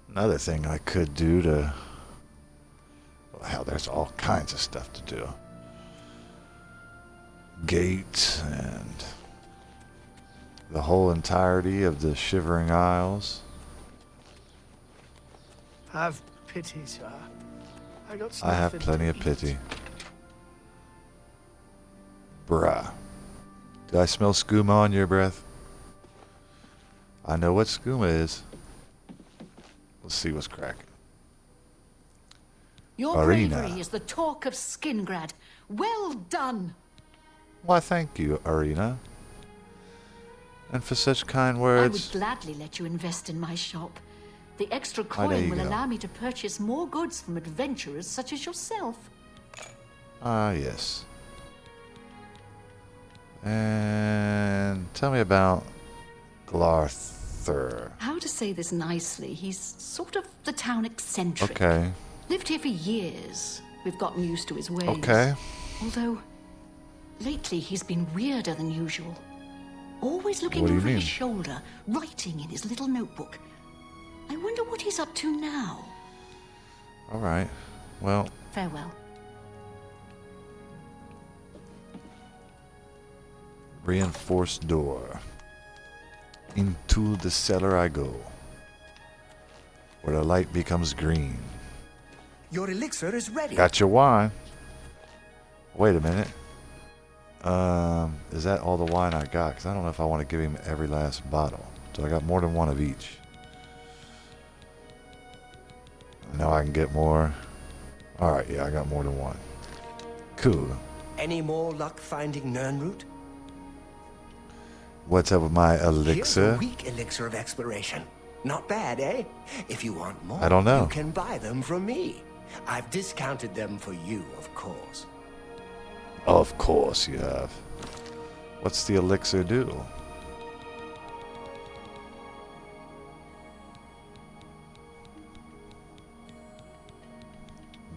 S1: Another thing I could do to... Well, hell, there's all kinds of stuff to do. gate and the whole entirety of the Shivering Isles.
S7: Have pity, sir. I got
S1: I have
S7: nothing
S1: plenty
S7: to
S1: of
S7: eat.
S1: pity. Bruh. Do I smell skooma on your breath? I know what skooma is. Let's see what's cracking.
S10: Your
S1: Arena.
S10: bravery is the talk of Skingrad. Well done.
S1: Why, thank you, Arena. And for such kind
S10: I would
S1: words.
S10: gladly let you invest in my shop. The extra
S1: Oh, there
S10: coin
S1: you
S10: will
S1: go.
S10: allow me to purchase more goods from adventurers such as yourself.
S1: Ah, yes. And tell me about Glarther.
S10: How to say this nicely? He's sort of the town eccentric.
S1: Okay.
S10: Lived here for years. We've gotten used to his ways.
S1: Okay.
S10: Although, lately he's been weirder than usual. Always looking
S1: What do you
S10: over
S1: mean?
S10: his shoulder, writing in his little notebook. I wonder what he's up to now.
S1: All right. Well,
S10: Farewell.
S1: reinforced door. Into the cellar I go, where the light becomes green.
S5: Your elixir is ready.
S1: Got your wine. Wait a minute. Is that all the wine I got? Because I don't know if I want to give him every last bottle. So I got more than one of each. I know I can get more. Alright, yeah, I got more than one. Cool.
S5: Any more luck finding Nirnroot?
S1: What's up with my
S5: Here's a
S1: elixir?
S5: weak elixir of exploration. Not bad, eh? If you want more,
S1: I don't know.
S5: you can buy them from me. I've discounted them for you, of course.
S1: Of course you have. What's the elixir do?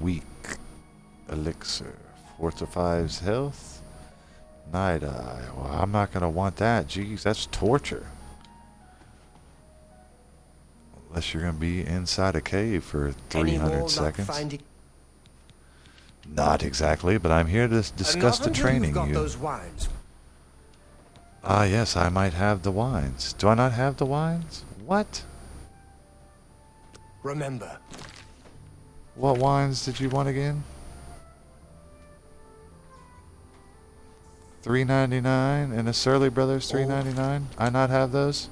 S1: Weak elixir. Fortifies health. Night eye. Well, I'm not going to want that. Jeez, that's torture. Unless you're going to be inside a cave for
S5: Any more
S1: 300
S5: luck
S1: seconds.
S5: finding?
S1: Not exactly, but I'm here to discuss
S5: Not
S1: the
S5: until
S1: training
S5: you've got
S1: you.
S5: those wines.
S1: Ah, yes, I might have the wines. Do I not have the wines? What?
S5: Remember,
S1: What wines did you want again? $3.99 and a Surly Brothers $3.99. I not have those?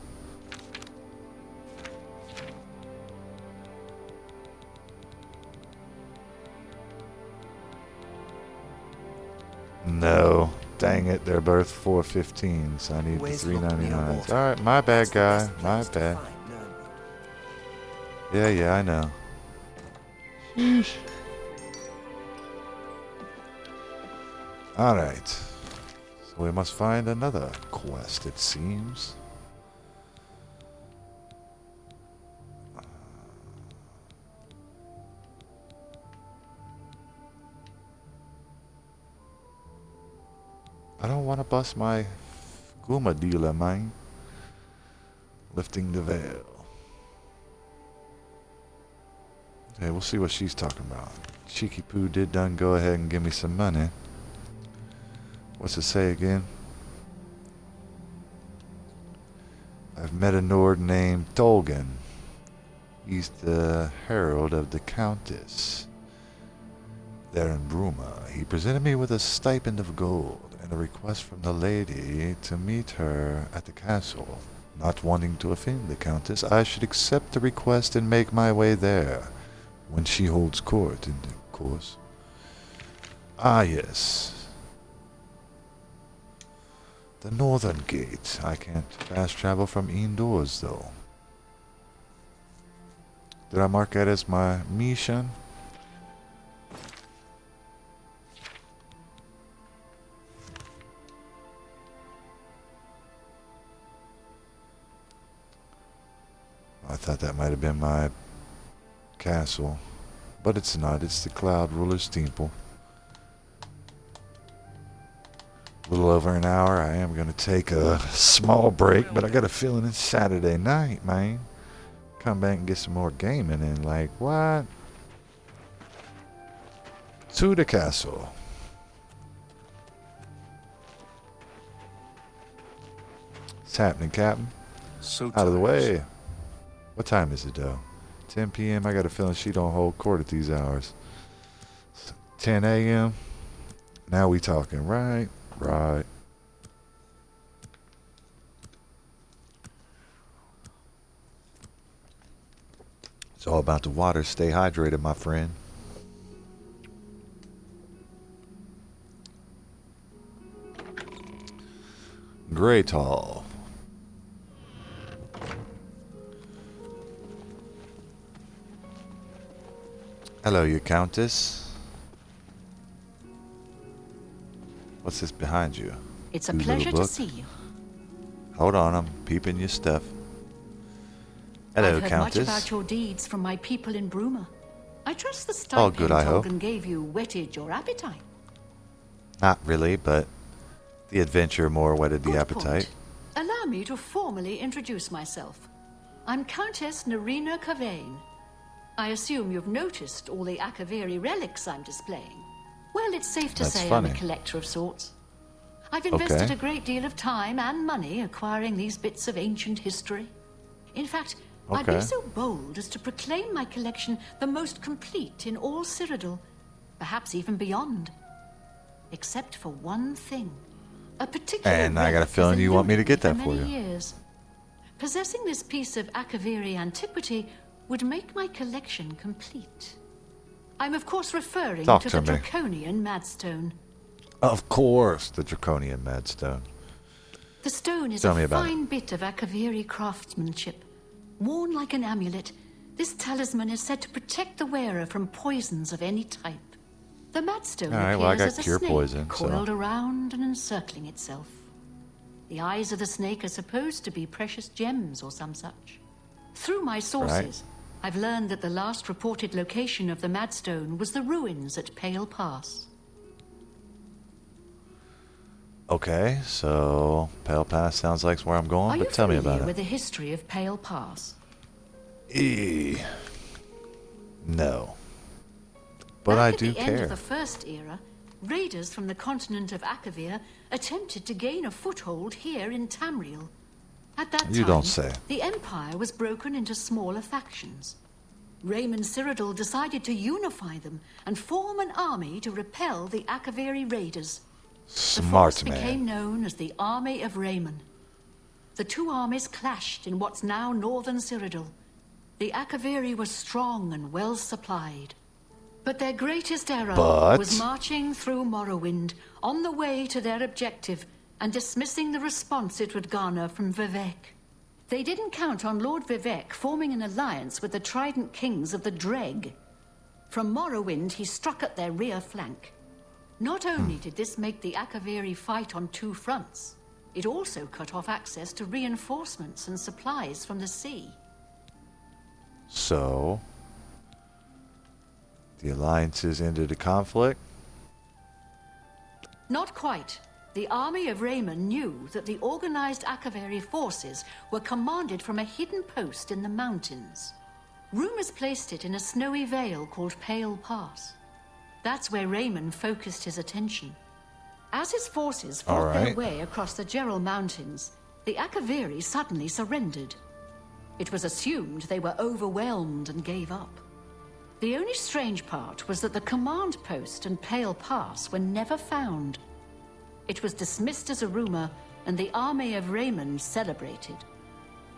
S1: No. Dang it, they're both $4.15, so I need
S5: Always
S1: the
S5: look near
S1: $3.99.
S5: water.
S1: Alright, my bad,
S5: that's the
S1: guy.
S5: best
S1: My
S5: place to
S1: bad.
S5: find Nirnroot.
S1: Yeah, I know. Alright. So we must find another quest, it seems. I don't want to bust my Guma dealer, man. Lifting the veil. Hey, we'll see what she's talking about. Cheeky Poo did done go ahead and give me some money. What's it say again? I've met a Nord named Tolgan. He's the herald of the Countess. There in Bruma, he presented me with a stipend of gold and a request from the lady to meet her at the castle. Not wanting to offend the Countess, I should accept the request and make my way there when she holds court, in due course. Ah, yes. The northern gate. I can't fast travel from indoors, though. Did I mark that as my mission? I thought that might have been my castle, but it's not. It's the Cloud Ruler's Temple. A little over an hour. I am going to take a small break, but I got a feeling it's Saturday night, man. Come back and get some more gaming in. Like, what? To the castle. What's happening, Captain?
S9: So
S1: Out of the
S9: tired.
S1: way. What time is it, though? 10 p.m. I got a feeling she don't hold court at these hours. 10 a.m. Now we talking, right? Right. It's all about the water. Stay hydrated, my friend. Great Hall. Hello, you Countess. What's this behind you?
S10: It's a
S1: Cute little
S10: pleasure to
S1: book?
S10: see you.
S1: Hold on, I'm peeping your stuff. Hello,
S10: I've heard
S1: Countess.
S10: much about your deeds from my people in Bruma. I trust the
S1: All
S10: stipend
S1: good, I hope.
S10: Tolkien gave you whetted your appetite.
S1: Not really, but the adventure more whetted the
S10: Good
S1: appetite.
S10: point. Allow me to formally introduce myself. I'm Countess Nerina Cavain. I assume you've noticed all the Akaviri relics I'm displaying. Well, it's safe to
S1: That's
S10: say
S1: funny.
S10: I'm a collector of sorts. I've invested
S1: Okay.
S10: a great deal of time and money acquiring these bits of ancient history. In fact, I'd be
S1: Okay.
S10: so bold as to proclaim my collection the most complete in all Cyrodiil, perhaps even beyond. Except for one thing. A particular
S1: And I got a
S10: relic
S1: feeling
S10: has
S1: you want me to
S10: eluded
S1: get that
S10: me
S1: for
S10: many
S1: you.
S10: years. Possessing this piece of Akaviri antiquity would make my collection complete. I'm of course referring
S1: Talk
S10: to
S1: to
S10: the
S1: me.
S10: Draconian Madstone.
S1: Of course, the Draconian Madstone.
S10: The stone is
S1: Tell me
S10: a
S1: about
S10: fine bit of Akaviri craftsmanship. Worn like an amulet, this talisman is said to protect the wearer from poisons of any type. The Madstone
S1: All right, well, I
S10: appears
S1: got
S10: as a
S1: cure
S10: snake
S1: poison, so-
S10: coiled around and encircling itself. The eyes of the snake are supposed to be precious gems or some such. Through my sources, I've learned that the last reported location of the Madstone was the ruins at Pale Pass.
S1: Okay, so Pale Pass sounds like where I'm going,
S10: Are you
S1: but tell me
S10: familiar
S1: about
S10: with
S1: it.
S10: the history of Pale Pass?
S1: No. But
S10: Back
S1: I
S10: at
S1: do
S10: the end
S1: care.
S10: of the First Era, raiders from the continent of Akavir attempted to gain a foothold here in Tamriel. At that
S1: You
S10: time,
S1: don't say.
S10: the Empire was broken into smaller factions. Raymond Cyrodiil decided to unify them and form an army to repel the Akaviri raiders. The force
S1: Smart man.
S10: became known as the Army of Raymond. The two armies clashed in what's now northern Cyrodiil. The Akaviri were strong and well supplied. But their greatest error
S1: But-
S10: was marching through Morrowind on the way to their objective and dismissing the response it would garner from Vivek. They didn't count on Lord Vivek forming an alliance with the Trident Kings of the Dreg. From Morrowind, he struck at their rear flank. Not only did this make the Akaviri fight on two fronts, it also cut off access to reinforcements and supplies from the sea.
S1: So, the alliances ended the conflict?
S10: Not quite. The army of Raymond knew that the organized Akaviri forces were commanded from a hidden post in the mountains. Rumors placed it in a snowy vale called Pale Pass. That's where Raymond focused his attention. As his forces fought their
S1: Alright.
S10: way across the Gerald Mountains, the Akaviri suddenly surrendered. It was assumed they were overwhelmed and gave up. The only strange part was that the command post and Pale Pass were never found. It was dismissed as a rumor, and the army of Raymond celebrated.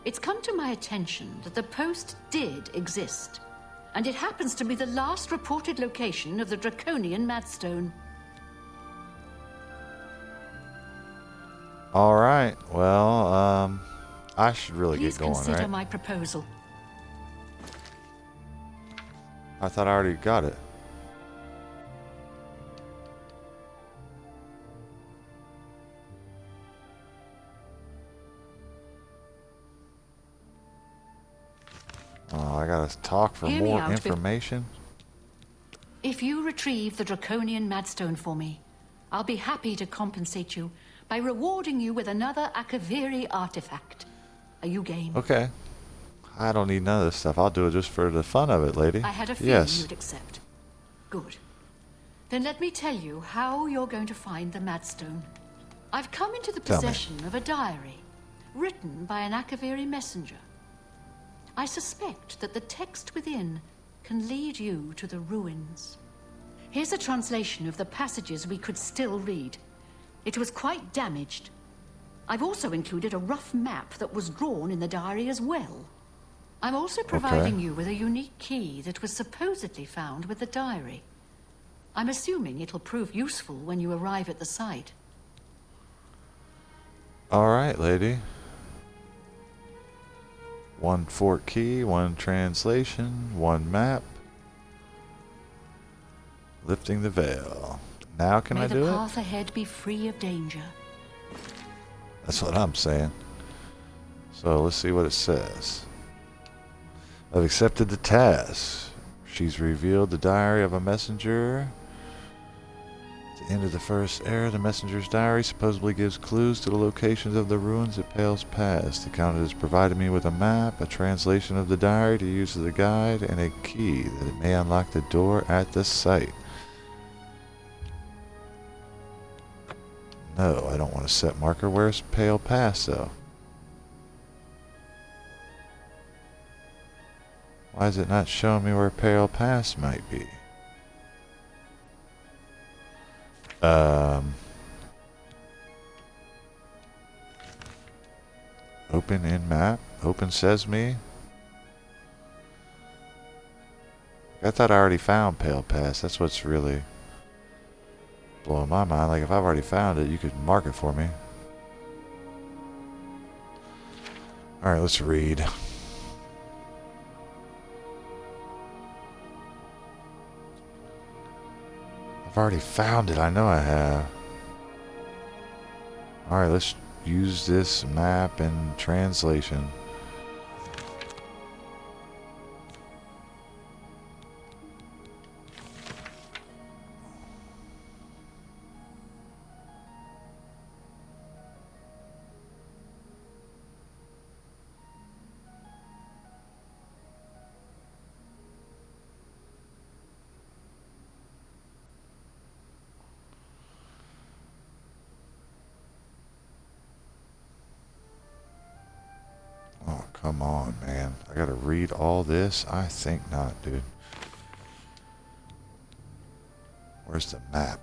S10: It's come to my attention that the post did exist, and it happens to be the last reported location of the Draconian Madstone.
S1: Alright, well, I should really
S10: Please
S1: get going,
S10: consider
S1: right?
S10: my proposal.
S1: I thought I already got it. Oh, I gotta talk for
S10: Hear me
S1: more
S10: out
S1: information.
S10: If you retrieve the Draconian Madstone for me, I'll be happy to compensate you by rewarding you with another Akaviri artifact. Are you game?
S1: Okay. I don't need none of this stuff. I'll do it just for the fun of it, lady.
S10: I had a feeling
S1: Yes.
S10: you'd accept. Good. Then let me tell you how you're going to find the Madstone. I've come into the
S1: Tell me.
S10: possession of a diary, written by an Akaviri messenger. I suspect that the text within can lead you to the ruins. Here's a translation of the passages we could still read. It was quite damaged. I've also included a rough map that was drawn in the diary as well. I'm also providing you with a unique key that was supposedly found with the diary. I'm assuming it'll prove useful when you arrive at the site.
S1: Alright, lady. 1 fort key, 1 translation, 1 map. Lifting the veil. Now can I do it?
S10: May the path ahead be free of danger.
S1: That's what I'm saying. So let's see what it says. I've accepted the task. She's revealed the diary of a messenger. At the end of the first era, the messenger's diary supposedly gives clues to the locations of the ruins at Pale's Pass. The Count has provided me with a map, a translation of the diary to use as a guide, and a key that it may unlock the door at the site. No, I don't want to set marker. Where's Pale Pass, though? Why is it not showing me where Pale Pass might be? Open in map. Open Sesame. I thought I already found Pale Pass. That's what's really blowing my mind. Like, if I've already found it, you could mark it for me. Alright, let's read. I've already found it. I know I have. Alright, let's use this map and translation. Oh, come on, man. I gotta read all this? I think not, dude. Where's the map?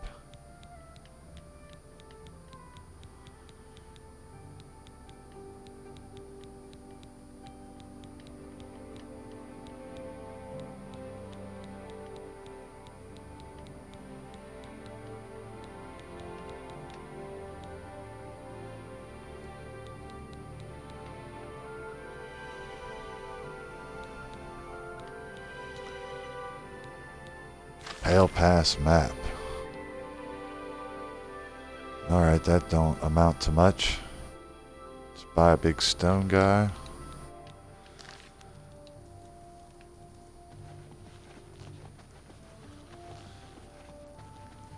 S1: Pale Pass map. Alright, that don't amount to much. Let's buy a big stone guy.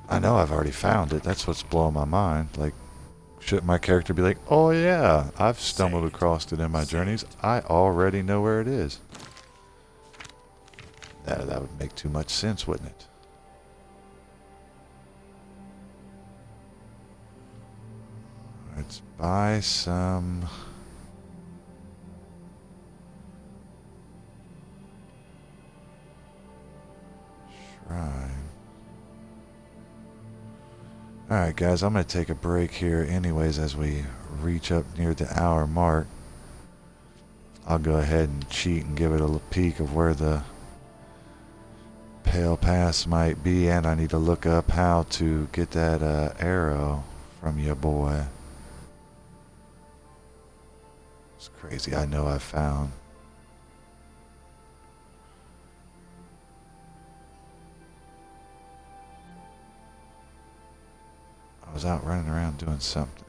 S1: I know I've already found it. That's what's blowing my mind. Like, shouldn't my character be like, oh yeah, I've stumbled across it in my journeys. I already know where it is. That would make too much sense, wouldn't it? Let's buy some shrine. Alright guys, I'm going to take a break here anyways as we reach up near the hour mark. I'll go ahead and cheat and give it a little peek of where the Pale Pass might be, and I need to look up how to get that arrow from your boy. It's crazy. I know I found. I was out running around doing something.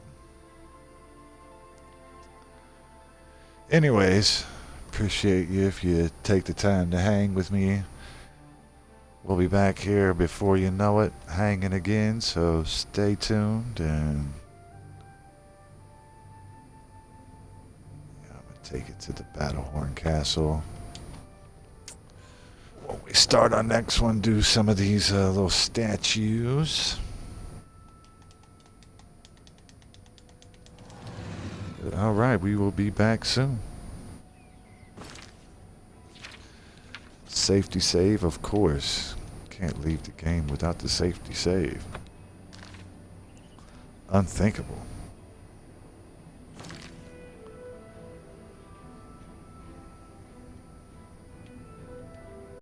S1: Anyways, appreciate you if you take the time to hang with me. We'll be back here before you know it, hanging again, so stay tuned. And I'm going to take it to the Battlehorn Castle. When we start our next one, do some of these little statues. Alright, we will be back soon. Safety save, of course. Can't leave the game without the safety save. Unthinkable.